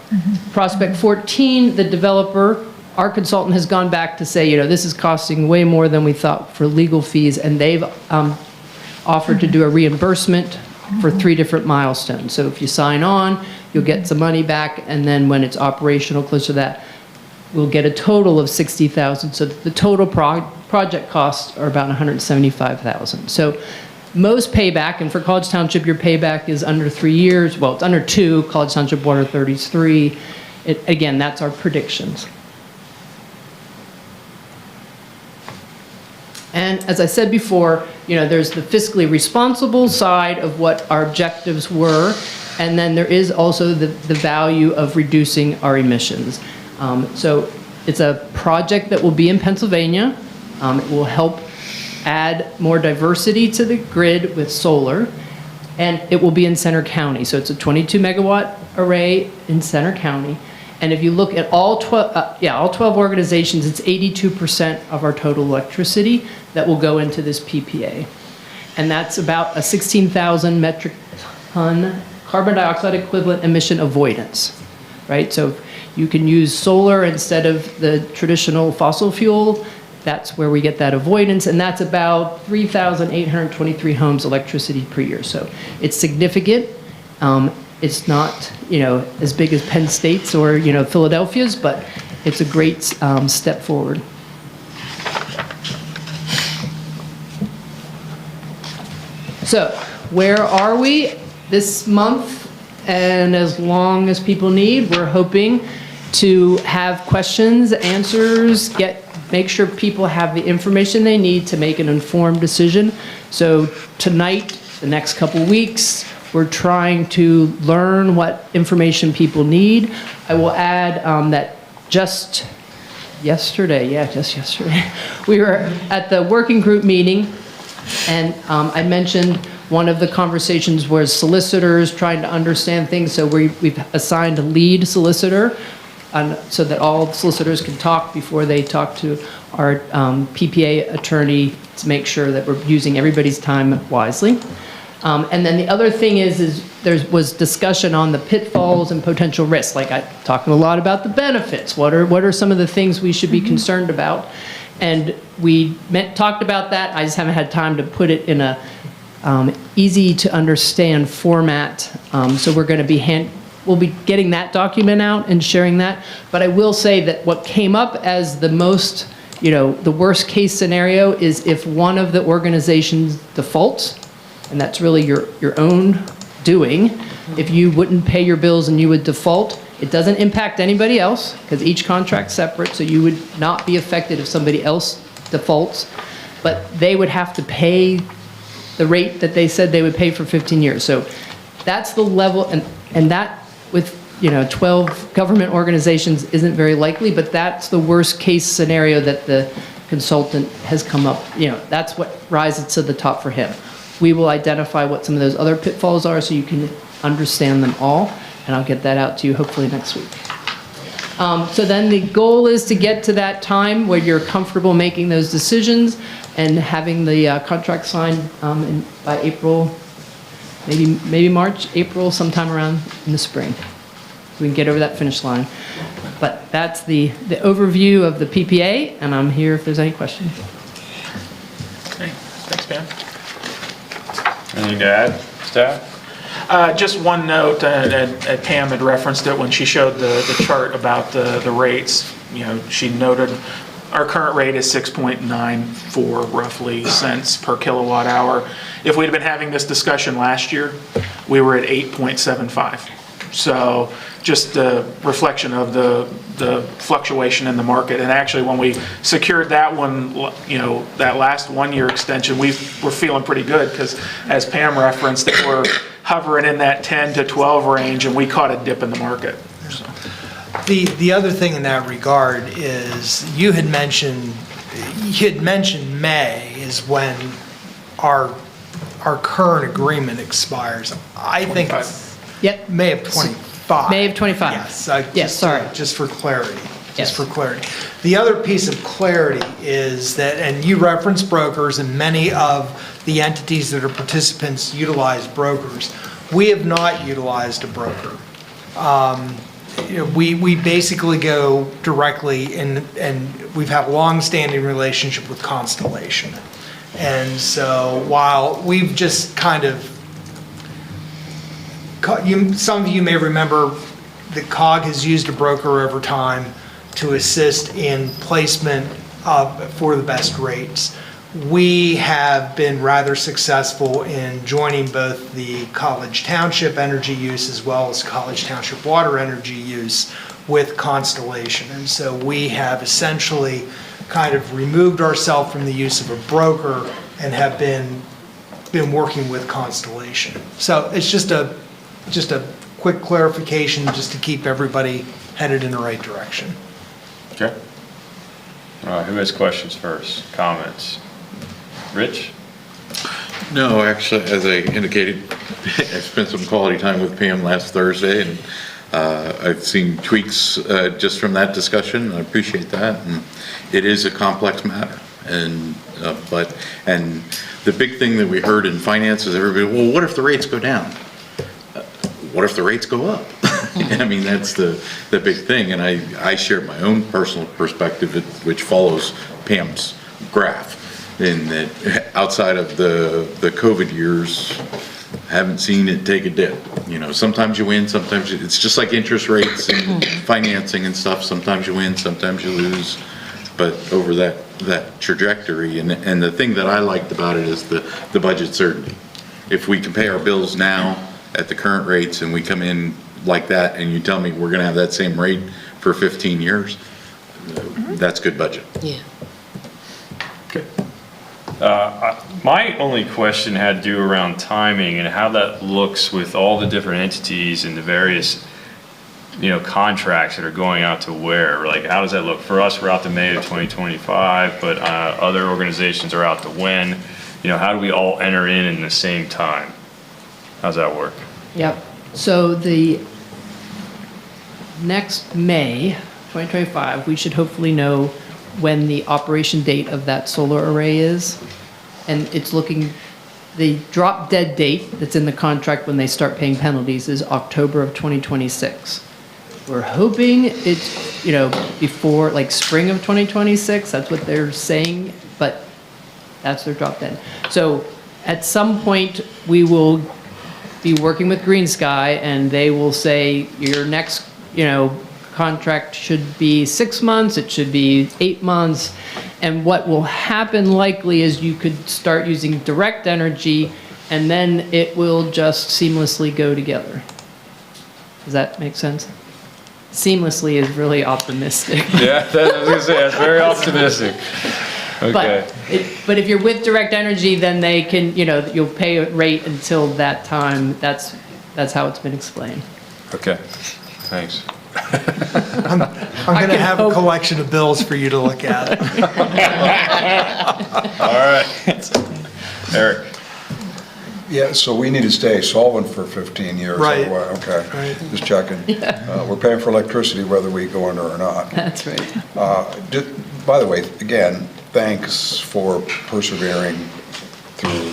Prospect 14, the developer, our consultant has gone back to say, this is costing way more than we thought for legal fees, and they've offered to do a reimbursement for 3 different milestones. So if you sign on, you'll get some money back, and then when it's operational, close to that, we'll get a total of 60,000. So the total project costs are about 175,000. So most payback, and for College Township, your payback is under 3 years. Well, it's under 2. College Township Water Authority is 3. Again, that's our predictions. And as I said before, there's the fiscally responsible side of what our objectives were, and then there is also the value of reducing our emissions. So it's a project that will be in Pennsylvania. It will help add more diversity to the grid with solar, and it will be in Center County. So it's a 22 megawatt array in Center County. And if you look at all 12 organizations, it's 82% of our total electricity that will go into this PPA. And that's about a 16,000 metric ton carbon dioxide equivalent emission avoidance, right? So you can use solar instead of the traditional fossil fuel. That's where we get that avoidance, and that's about 3,823 homes electricity per year. So it's significant. It's not, as big as Penn State's or, Philadelphia's, but it's a great step forward. So where are we this month? And as long as people need, we're hoping to have questions, answers, make sure people have the information they need to make an informed decision. So tonight, the next couple weeks, we're trying to learn what information people need. I will add that just yesterday, we were at the working group meeting, and I mentioned one of the conversations was solicitors trying to understand things. So we've assigned a lead solicitor so that all solicitors can talk before they talk to our PPA attorney to make sure that we're using everybody's time wisely. And then the other thing is there was discussion on the pitfalls and potential risks. Like I talking a lot about the benefits. What are some of the things we should be concerned about? And we talked about that. I just haven't had time to put it in a easy to understand format. So we're going to be we'll be getting that document out and sharing that. But I will say that what came up as the most, the worst case scenario is if one of the organizations defaults, and that's really your own doing. If you wouldn't pay your bills and you would default, it doesn't impact anybody else because each contract's separate, so you would not be affected if somebody else defaults. But they would have to pay the rate that they said they would pay for 15 years. So that's the level, and that with 12 government organizations isn't very likely, but that's the worst case scenario that the consultant has come up, that's what rises to the top for him. We will identify what some of those other pitfalls are so you can understand them all, and I'll get that out to you hopefully next week. So then the goal is to get to that time where you're comfortable making those decisions and having the contract signed by April, maybe March, April, sometime around in the spring. We can get over that finish line. But that's the overview of the PPA, and I'm here if there's any questions. Okay, thanks, Pam. Anything to add, staff? Just one note, and Pam had referenced it when she showed the chart about the rates. She noted our current rate is 6.94 roughly cents per kilowatt hour. If we'd been having this discussion last year, we were at 8.75. So just a reflection of the fluctuation in the market. And actually, when we secured that one, that last 1 year extension, we were feeling pretty good because, as Pam referenced, that we're hovering in that 10 to 12 range, and we caught a dip in the market. So. The other thing in that regard is you had mentioned May is when our current agreement expires. I think it's May of 25. May of 25. Yes, sorry. Just for clarity. For clarity. The other piece of clarity is that, and you reference brokers, and many of the entities that are participants utilize brokers. We have not utilized a broker. We basically go directly, and we've had a long-standing relationship with Constellation. And so while we've just kind of, some of you may remember that COG has used a broker over time to assist in placement for the best rates. We have been rather successful in joining both the College Township energy use as well as College Township water energy use with Constellation. And so we have essentially kind of removed ourselves from the use of a broker and have been working with Constellation. So it's just a quick clarification just to keep everybody headed in the right direction. Okay. All right, who has questions first? Comments? Rich? No, actually, as I indicated, I spent some quality time with Pam last Thursday, and I've seen tweaks just from that discussion. I appreciate that, and it is a complex matter. And the big thing that we heard in finance is everybody, well, what if the rates go down? What if the rates go up? I mean, that's the big thing, and I share my own personal perspective, which follows Pam's graph, in that outside of the COVID years, I haven't seen it take a dip. Sometimes you win, sometimes it's just like interest rates and financing and stuff. Sometimes you win, sometimes you lose, but over that trajectory, and the thing that I liked about it is the budget certainty. If we can pay our bills now at the current rates and we come in like that and you tell me we're going to have that same rate for 15 years, that's good budget. Yeah. Okay. My only question had to do around timing and how that looks with all the different entities and the various, contracts that are going out to where. Like, how does that look? For us, we're out to May of 2025, but other organizations are out to when. How do we all enter in the same time? How's that work? Yep. So the next May 2025, we should hopefully know when the operation date of that solar array is. And it's looking, the drop dead date that's in the contract when they start paying penalties is October of 2026. We're hoping it's, before like spring of 2026, that's what they're saying, but that's their drop dead. So at some point we will be working with Green Sky, and they will say, your next, contract should be 6 months, it should be 8 months. And what will happen likely is you could start using direct energy, and then it will just seamlessly go together. Does that make sense? Seamlessly is really optimistic. Yeah, I was gonna say, that's very optimistic. Okay. But if you're with direct energy, then they can, you'll pay a rate until that time. That's how it's been explained. Okay, thanks. I'm going to have a collection of bills for you to look at. All right. Eric. Yeah, so we need to stay solvent for 15 years. Right. Okay, Right. just checking. We're paying for electricity whether we go under or not. That's right. By the way, again, thanks for persevering through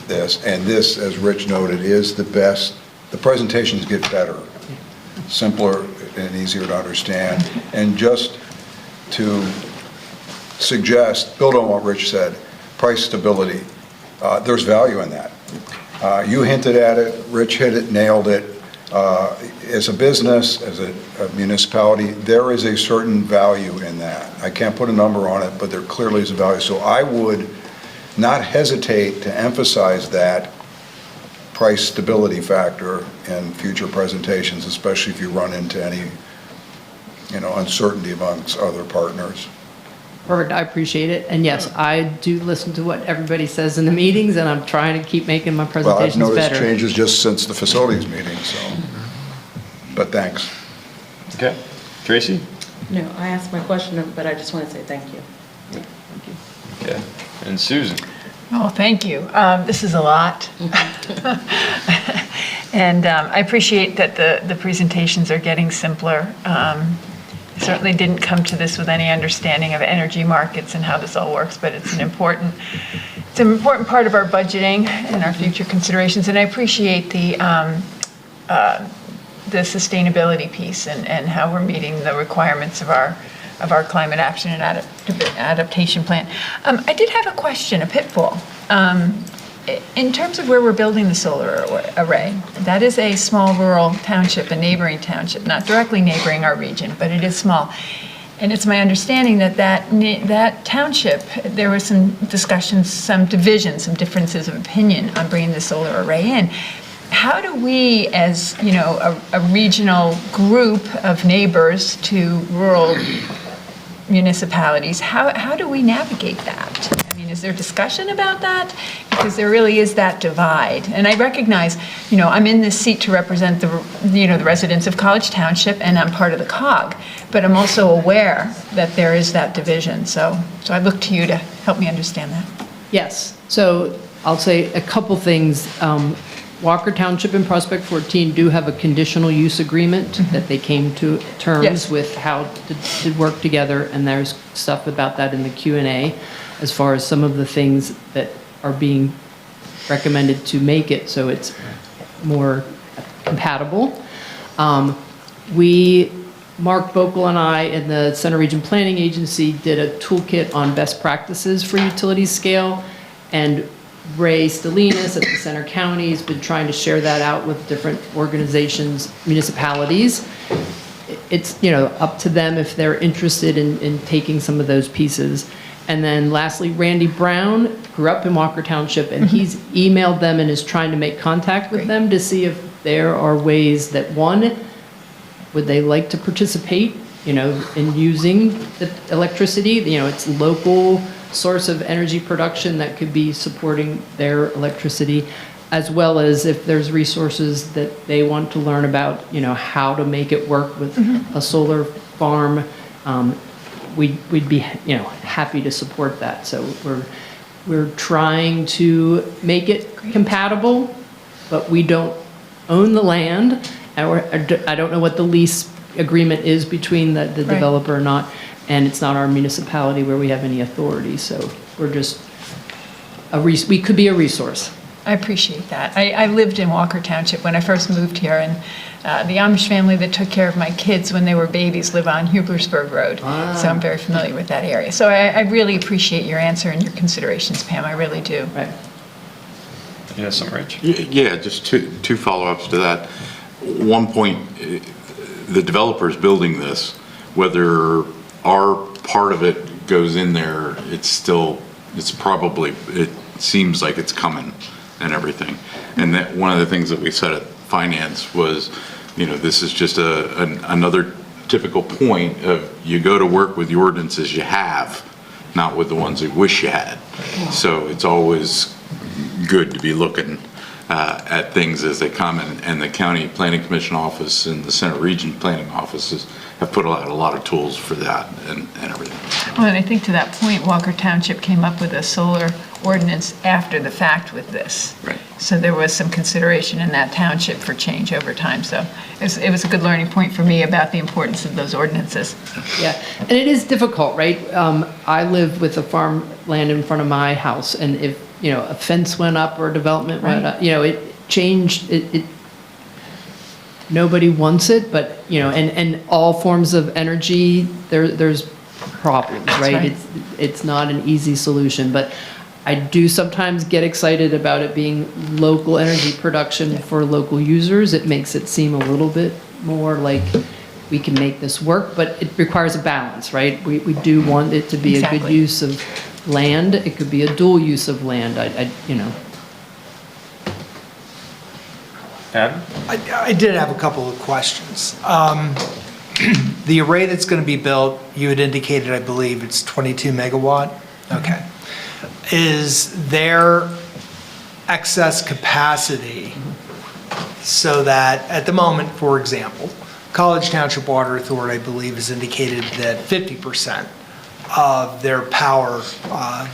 this. And this, as Rich noted, is the best. The presentations get better, simpler and easier to understand. And just to suggest, build on what Rich said, price stability, there's value in that. You hinted at it, Rich hit it, nailed it. As a business, as a municipality, there is a certain value in that. I can't put a number on it, but there clearly is a value. So I would not hesitate to emphasize that price stability factor in future presentations, especially if you run into any, uncertainty amongst other partners. Perfect, I appreciate it. And yes, I do listen to what everybody says in the meetings, and I'm trying to keep making my presentations better. Well, I've noticed changes just since the facilities meeting, so, but thanks. Okay. Tracy? No, I asked my question, but I just want to say thank you. Okay. And Susan? Oh, thank you. This is a lot. And I appreciate that the presentations are getting simpler. I certainly didn't come to this with any understanding of energy markets and how this all works, but it's an important part of our budgeting and our future considerations. And I appreciate the sustainability piece and how we're meeting the requirements of our climate action and adaptation plan. I did have a question, a pitfall. In terms of where we're building the solar array, that is a small rural township, a neighboring township, not directly neighboring our region, but it is small. And it's my understanding that township, there was some discussions, some divisions, some differences of opinion on bringing the solar array in. How do we, as a regional group of neighbors to rural municipalities, how do we navigate that? I mean, is there discussion about that? Because there really is that divide. And I recognize, I'm in this seat to represent the residents of College Township, and I'm part of the COG, but I'm also aware that there is that division. So I look to you to help me understand that. Yes, so I'll say a couple things. Walker Township and Prospect 14 do have a conditional use agreement that they came to terms with how to work together, and there's stuff about that in the Q&A as far as some of the things that are being recommended to make it so it's more compatible. Mark Bokel and I in the Center Region Planning Agency did a toolkit on best practices for utility scale, and Ray Stalinas at the Center County has been trying to share that out with different organizations, municipalities. It's up to them if they're interested in taking some of those pieces. And then lastly, Randy Brown grew up in Walker Township, and he's emailed them and is trying to make contact with them to see if there are ways that, one, would they like to participate, in using the electricity? It's local source of energy production that could be supporting their electricity, as well as if there's resources that they want to learn about, how to make it work with a solar farm. We'd be, happy to support that. So we're trying to make it compatible, but we don't own the land. I don't know what the lease agreement is between the developer or not, and it's not our municipality where we have any authority. So we're just we could be a resource. I appreciate that. I lived in Walker Township when I first moved here, and the Amish family that took care of my kids when they were babies live on Hublersburg Road. So I'm very familiar with that area. So I really appreciate your answer and your considerations, Pam. I really do. Right. Yeah, something, Rich? Yeah, just two follow-ups to that. One point, the developer's building this, whether our part of it goes in there, it seems like it's coming and everything. And that one of the things that we said at finance was, this is just another typical point of you go to work with the ordinances you have, not with the ones you wish you had. So it's always good to be looking at things as they come, and the County Planning Commission office and the Center Region Planning offices have put out a lot of tools for that and everything. Well, and I think to that point, Walker Township came up with a solar ordinance after the fact with this. Right. So there was some consideration in that township for change over time. So it was a good learning point for me about the importance of those ordinances. Yeah, and it is difficult, right? I live with a farmland in front of my house, and if, a fence went up or a development went up, it changed, nobody wants it, but, and all forms of energy, there's problems, right? It's not an easy solution, but I do sometimes get excited about it being local energy production for local users. It makes it seem a little bit more like we can make this work, but it requires a balance, right? We do want it to be a good use of land. It could be a dual use of land. Adam? I did have a couple of questions. The array that's going to be built, you had indicated, I believe, it's 22 megawatt? Okay. Is there excess capacity so that, at the moment, for example, College Township Water Authority, I believe, has indicated that 50% of their power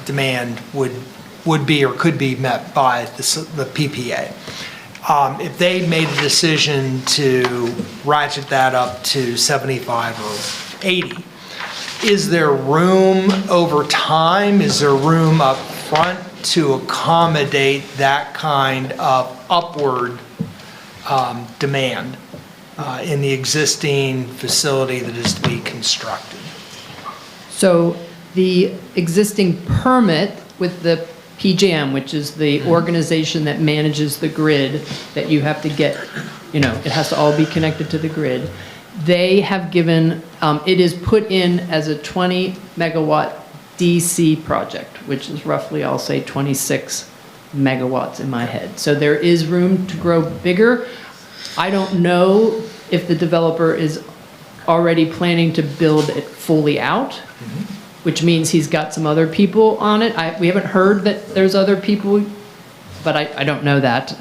demand would be or could be met by the PPA. If they made a decision to ratchet that up to 75 or 80, is there room over time? Is there room up front to accommodate that kind of upward demand in the existing facility that is to be constructed? So the existing permit with the PJM, which is the organization that manages the grid that you have to get, it has to all be connected to the grid. They have given, it is put in as a 20 megawatt DC project, which is roughly, I'll say, 26 megawatts in my head. So there is room to grow bigger. I don't know if the developer is already planning to build it fully out, which means he's got some other people on it. We haven't heard that there's other people, but I don't know that.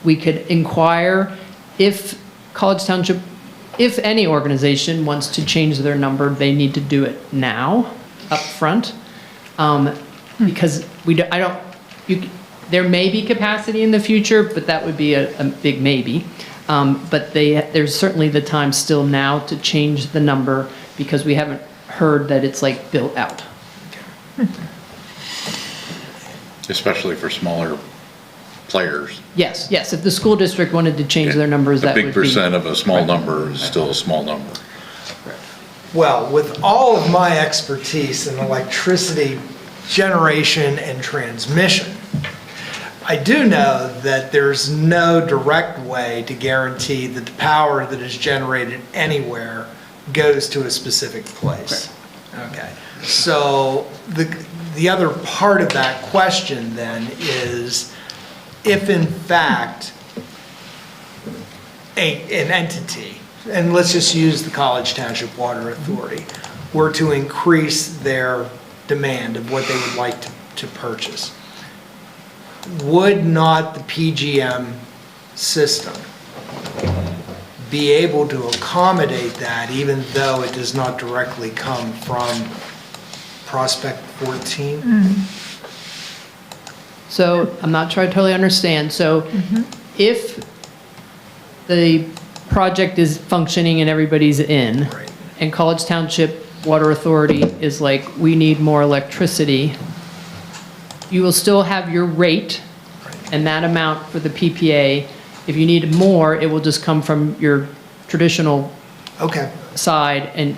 We could inquire if College Township, if any organization wants to change their number, they need to do it now, up front, because there may be capacity in the future, but that would be a big maybe. But there's certainly the time still now to change the number because we haven't heard that it's like built out. Especially for smaller players. Yes, if the school district wanted to change their numbers, that would be. A big percent of a small number is still a small number. Well, with all of my expertise in electricity generation and transmission, I do know that there's no direct way to guarantee that the power that is generated anywhere goes to a specific place. Okay. So the other part of that question then is, if in fact an entity, and let's just use the College Township Water Authority, were to increase their demand of what they would like to purchase, would not the PGM system be able to accommodate that even though it does not directly come from Prospect 14? So I'm not sure I totally understand. So if the project is functioning and everybody's in, and College Township Water Authority is like, we need more electricity, you will still have your rate and that amount for the PPA. If you need more, it will just come from your traditional side, and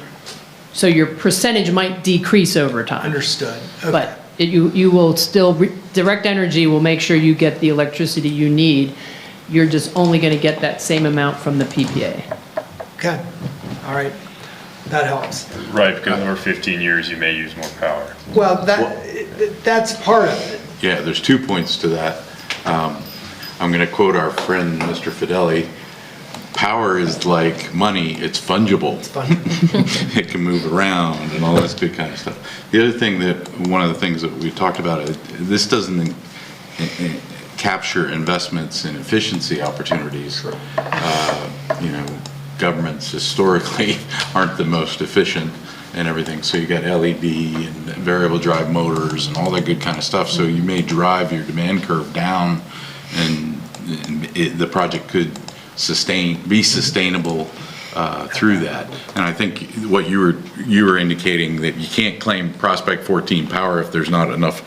so your percentage might decrease over time. Understood. Okay. But You will still, Direct Energy will make sure you get the electricity you need. You're just only going to get that same amount from the PPA. Okay, all right, that helps. Right, because over 15 years, you may use more power. Well, that's part of it. Yeah, there's 2 points to that. I'm going to quote our friend, Mr. Fideli. Power is like money, it's fungible. It can move around and all this good kind of stuff. The other thing one of the things that we talked about, this doesn't capture investments in efficiency opportunities. Governments historically aren't the most efficient and everything. So you got LED and variable drive motors and all that good kind of stuff. So you may drive your demand curve down, and the project could be sustainable through that. And I think what you were indicating, that you can't claim Prospect 14 power if there's not enough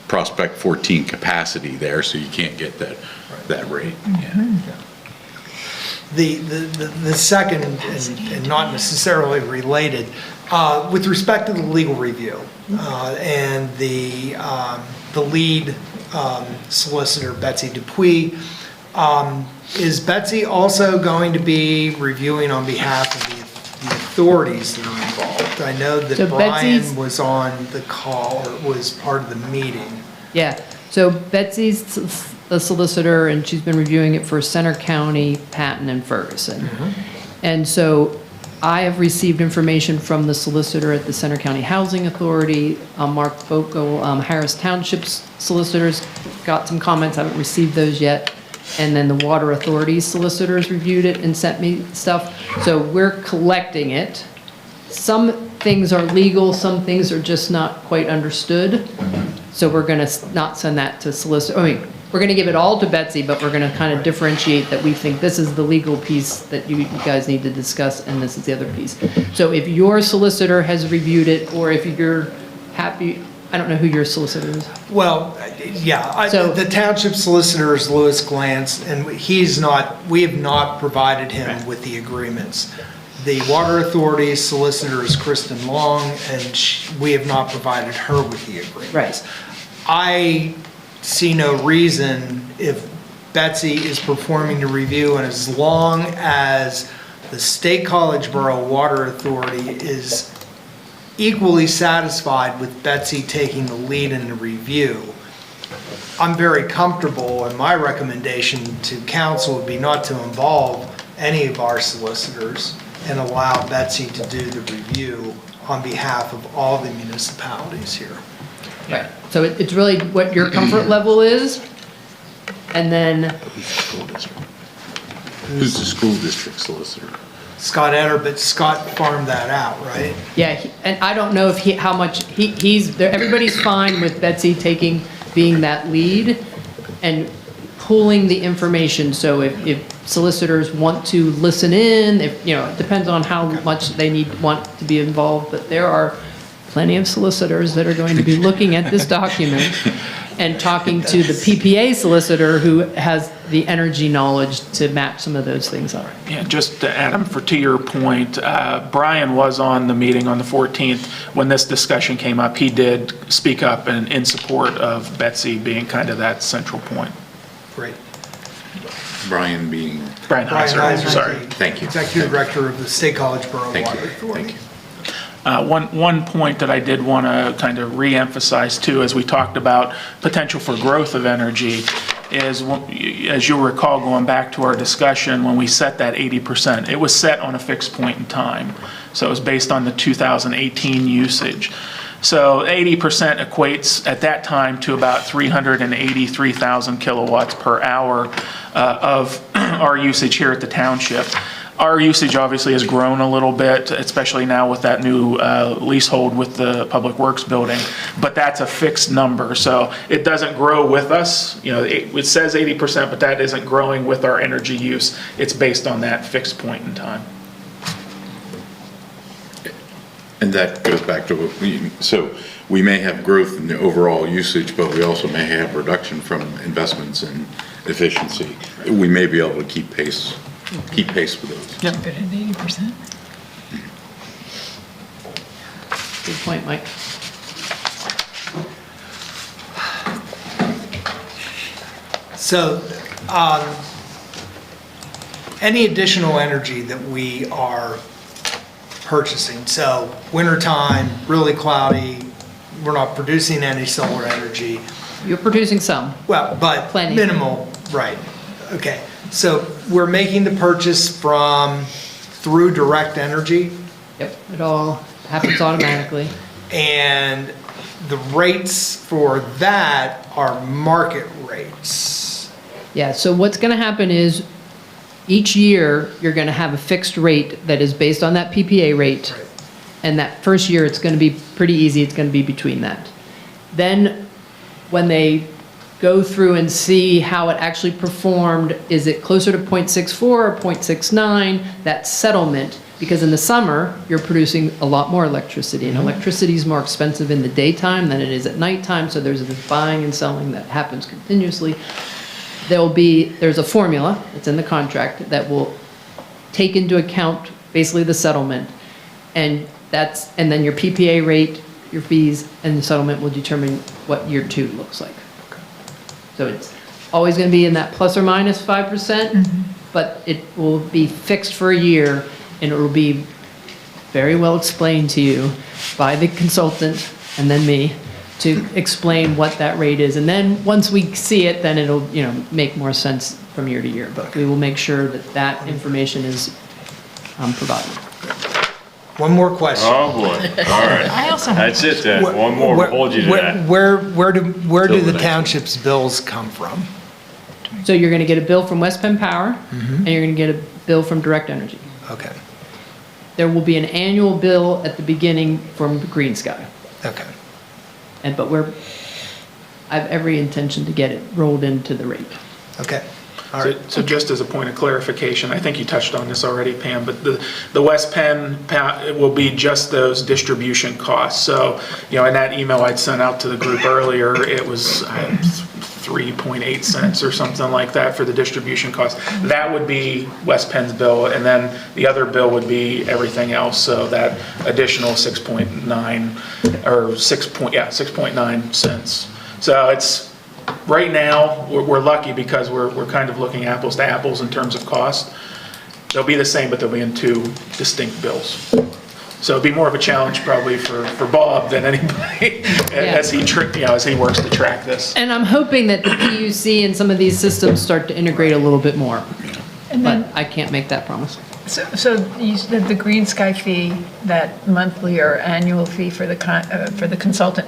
Prospect 14 capacity there, so you can't get that rate. Yeah. The second, and not necessarily related, with respect to the legal review and the lead solicitor, Betsy Dupuy, is Betsy also going to be reviewing on behalf of the authorities that are involved? I know that Brian was on the call, or was part of the meeting. Yeah, so Betsy's the solicitor, and she's been reviewing it for Center County, Patton, and Ferguson. And so I have received information from the solicitor at the Center County Housing Authority. Mark Foco, Harris Township's solicitors got some comments. I haven't received those yet. And then the Water Authority's solicitors reviewed it and sent me stuff. So we're collecting it. Some things are legal, some things are just not quite understood. So we're going to not send that to solicitor. I mean, we're going to give it all to Betsy, but we're going to kind of differentiate that we think this is the legal piece that you guys need to discuss, and this is the other piece. So if your solicitor has reviewed it, or if you're happy, I don't know who your solicitor is. Well, yeah, the township solicitor is Louis Glantz, and we have not provided him with the agreements. The Water Authority solicitor is Kristen Long, and we have not provided her with the agreements. Right. I see no reason, if Betsy is performing the review, and as long as the State College Borough Water Authority is equally satisfied with Betsy taking the lead in the review, I'm very comfortable, and my recommendation to council would be not to involve any of our solicitors and allow Betsy to do the review on behalf of all the municipalities here. Right. So it's really what your comfort level is, and then... Who's the school district solicitor? Scott Etter, but Scott farmed that out, right? Yeah, and I don't know if how much he's there. Everybody's fine with Betsy being that lead and pulling the information. So if solicitors want to listen in, it depends on how much they want to be involved. But there are plenty of solicitors that are going to be looking at this document and talking to the PPA solicitor who has the energy knowledge to match some of those things up. Yeah, just to add, to your point, Brian was on the meeting on the 14th when this discussion came up. He did speak up in support of Betsy being kind of that central point. Great. Brian being? Brian Heiser, sorry. Thank you. Executive Director of the State College Borough Water Authority. Thank you. One point that I did want to kind of re-emphasize too, as we talked about potential for growth of energy, is, as you'll recall, going back to our discussion when we set that 80%, it was set on a fixed point in time. So it was based on the 2018 usage. So 80% equates at that time to about 383,000 kilowatts per hour of our usage here at the township. Our usage obviously has grown a little bit, especially now with that new leasehold with the Public Works building, but that's a fixed number. So it doesn't grow with us. It says 80%, but that isn't growing with our energy use. It's based on that fixed point in time. And that goes back to so we may have growth in the overall usage, but we also may have reduction from investments in efficiency. We may be able to keep pace with those. Yeah. Good at 80%. Good point, Mike. So, any additional energy that we are purchasing, so wintertime, really cloudy, we're not producing any solar energy. You're producing some. Well, but Plenty. minimal, right. Okay, so we're making the purchase through direct energy, Yep, it all happens automatically. and the rates for that are market rates. Yeah, so what's going to happen is each year, you're going to have a fixed rate that is based on that PPA rate. And that first year, it's going to be pretty easy. It's going to be between that. Then when they go through and see how it actually performed, is it closer to 0.64 or 0.69, that settlement, because in the summer, you're producing a lot more electricity, and electricity is more expensive in the daytime than it is at nighttime, so there's this buying and selling that happens continuously. There's a formula, it's in the contract, that will take into account basically the settlement, and then your PPA rate, your fees, and the settlement will determine what year 2 looks like. So it's always going to be in that plus or minus 5%, but it will be fixed for a year, and it will be very well explained to you by the consultant and then me to explain what that rate is. And then once we see it, then it'll, make more sense from year to year. But we will make sure that that information is provided. One more question. Oh, boy. All right. I also have That's it then. One more. We'll hold you to that. Where do the township's bills come from? So you're going to get a bill from West Penn Power, and you're going to get a bill from Direct Energy. Okay. There will be an annual bill at the beginning from Green Sky. Okay. But I have every intention to get it rolled into the rate. Okay. All right. So just as a point of clarification, I think you touched on this already, Pam, but the West Penn it will be just those distribution costs. So, in that email I'd sent out to the group earlier, it was 3.8 cents or something like that for the distribution cost. That would be West Penn's bill, and then the other bill would be everything else. So that additional 6.9 or 6.9 cents. So it's right now we're lucky because we're kind of looking apples to apples in terms of cost. They'll be the same, but they'll be in 2 distinct bills. So it'd be more of a challenge probably for Bob than anybody as he works to track this. And I'm hoping that the PUC and some of these systems start to integrate a little bit more. But I can't make that promise. So you said the Green Sky fee, that monthly or annual fee for the consultant,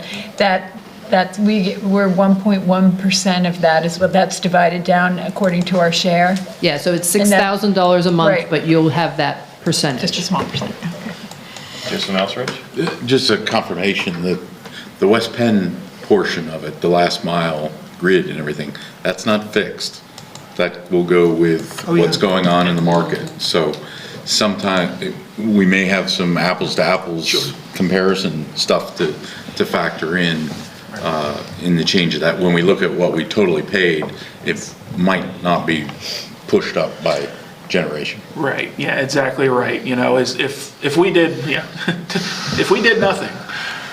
we're 1.1% of that is what that's divided down according to our share? Yeah, so it's $6,000 a month, Right. but you'll have that percentage. Just a small percent. Anything else, Rich? Just a confirmation that the West Penn portion of it, the last mile grid and everything, that's not fixed. That will go with what's going on in the market. So sometime we may have some apples to apples comparison stuff to factor in the change of that. When we look at what we totally paid, it might not be pushed up by generation. Right, yeah, exactly right. As if we did, if we did nothing,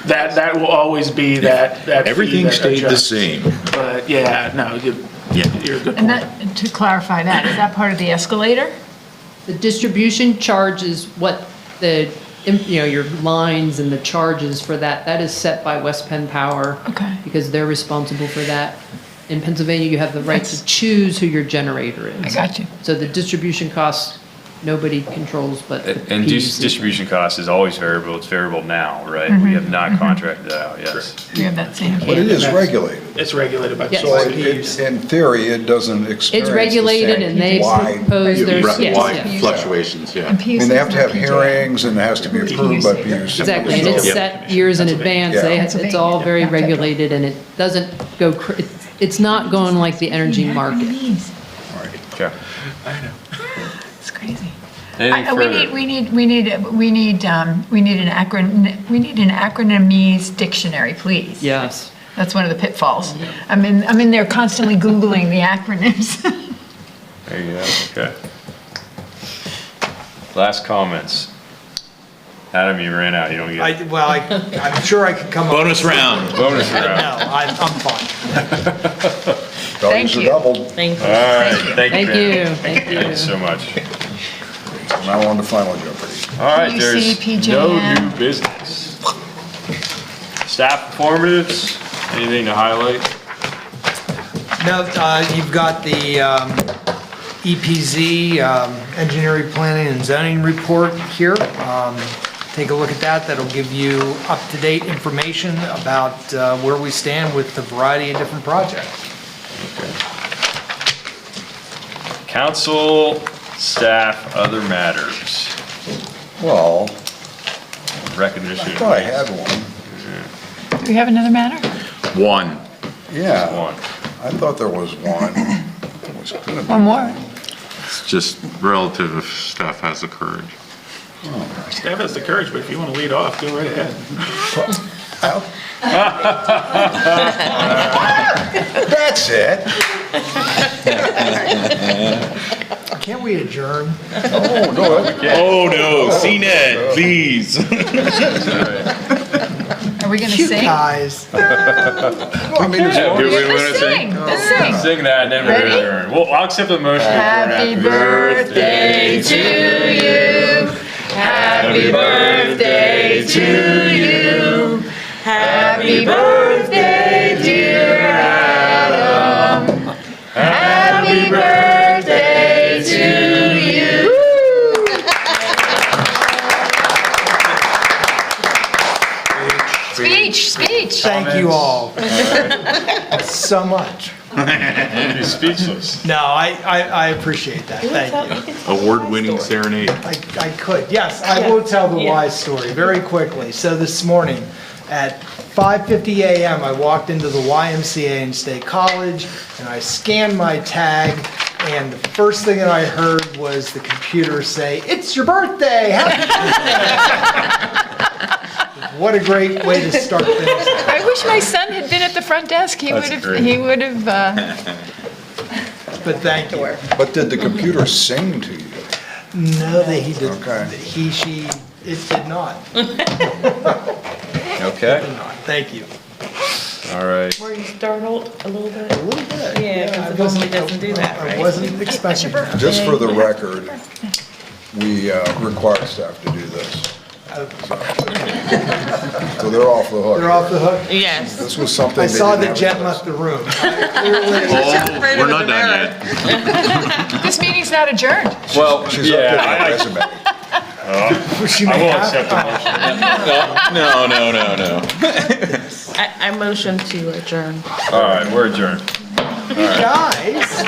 that will always be that Everything fee that stayed the adjusts. same. But you're a good And point. to clarify that, is that part of the escalator? The distribution charge is what your lines and the charges for that is set by West Penn Power. Okay. Because they're responsible for that. In Pennsylvania, you have the right to choose who your generator is. I got you. So the distribution costs, nobody controls but the And PUC. distribution cost is always variable. It's variable now, right? We have not contracted that out, yes. We have that same. But it is regulated. It's regulated by Yes. So in theory, it doesn't experience It's regulated and they propose their, yes. Fluctuations, yeah. I mean, they have to have hearings and it has to be approved by PUC. Exactly, and it's set years in advance. Yeah. It's all very regulated and it doesn't go, it's not going like the energy market. Okay. I know. It's crazy. Anything further? We need an acronymese dictionary, please. Yes. That's one of the pitfalls. I'm in there constantly Googling the acronyms. There you go, okay. Last comments. Adam, you ran out, you don't get it. I'm sure I could come up. Bonus round. Bonus round. No, I'm fine. Values are doubled. Thank you. All right, thank you, Thank Pam. you, thank you. Thanks so much. Now on to Final Jeopardy. All right, You there's see no PJM. new business. Staff performatives, anything to highlight? No, you've got the EPZ, Engineering, Planning, and Zoning Report here. Take a look at that. That'll give you up-to-date information about where we stand with the variety of different projects. Council, staff, other matters. Well, Recognition. I thought I had one. Do we have another matter? One. Yeah, One. I thought there was one. There was gonna be One more? It's just relative if staff has the courage. Staff has the courage, but if you want to lead off, go right ahead. That's it. Can't we adjourn? Oh, no. Oh, no, CNET, please. Are we going to Cute sing? guys. I mean, it's Yeah, one- we wanna Let's sing, let's sing. Sing that and then we're Ready? adjourned. Well, I'll accept the motion. to adjourn Happy after. birthday to you. Happy birthday to you. Happy birthday, dear Adam. Happy birthday to you. Speech. Thank you all so much. He's speechless. No, I appreciate that. Thank you. Award-winning serenade. I could, yes, I will tell the why story very quickly. So this morning at 5:50 a.m., I walked into the YMCA in State College and I scanned my tag, and the first thing that I heard was the computer say, "It's your birthday! Happy birthday!" What a great way to start things. I wish my son had been at the front desk. He would That's have, great. he would have, But thank you. But did the computer sing to you? No, that he did, Okay. he, she, it did not. Okay. Did not. Thank you. All right. Were you startled a little bit? A little bit. Yeah, because it normally doesn't do that, I right? wasn't expecting that. Just for the record, we require staff to do this. So they're off the hook. They're off the hook. Yes. This was something I they saw didn't that Jen advertise. left the room. Oh, we're not done yet. this meeting's not adjourned. Well, She's yeah, updating her resume. She I may will have- accept the motion. No. I motion to adjourn. All right, we're adjourned. Guys.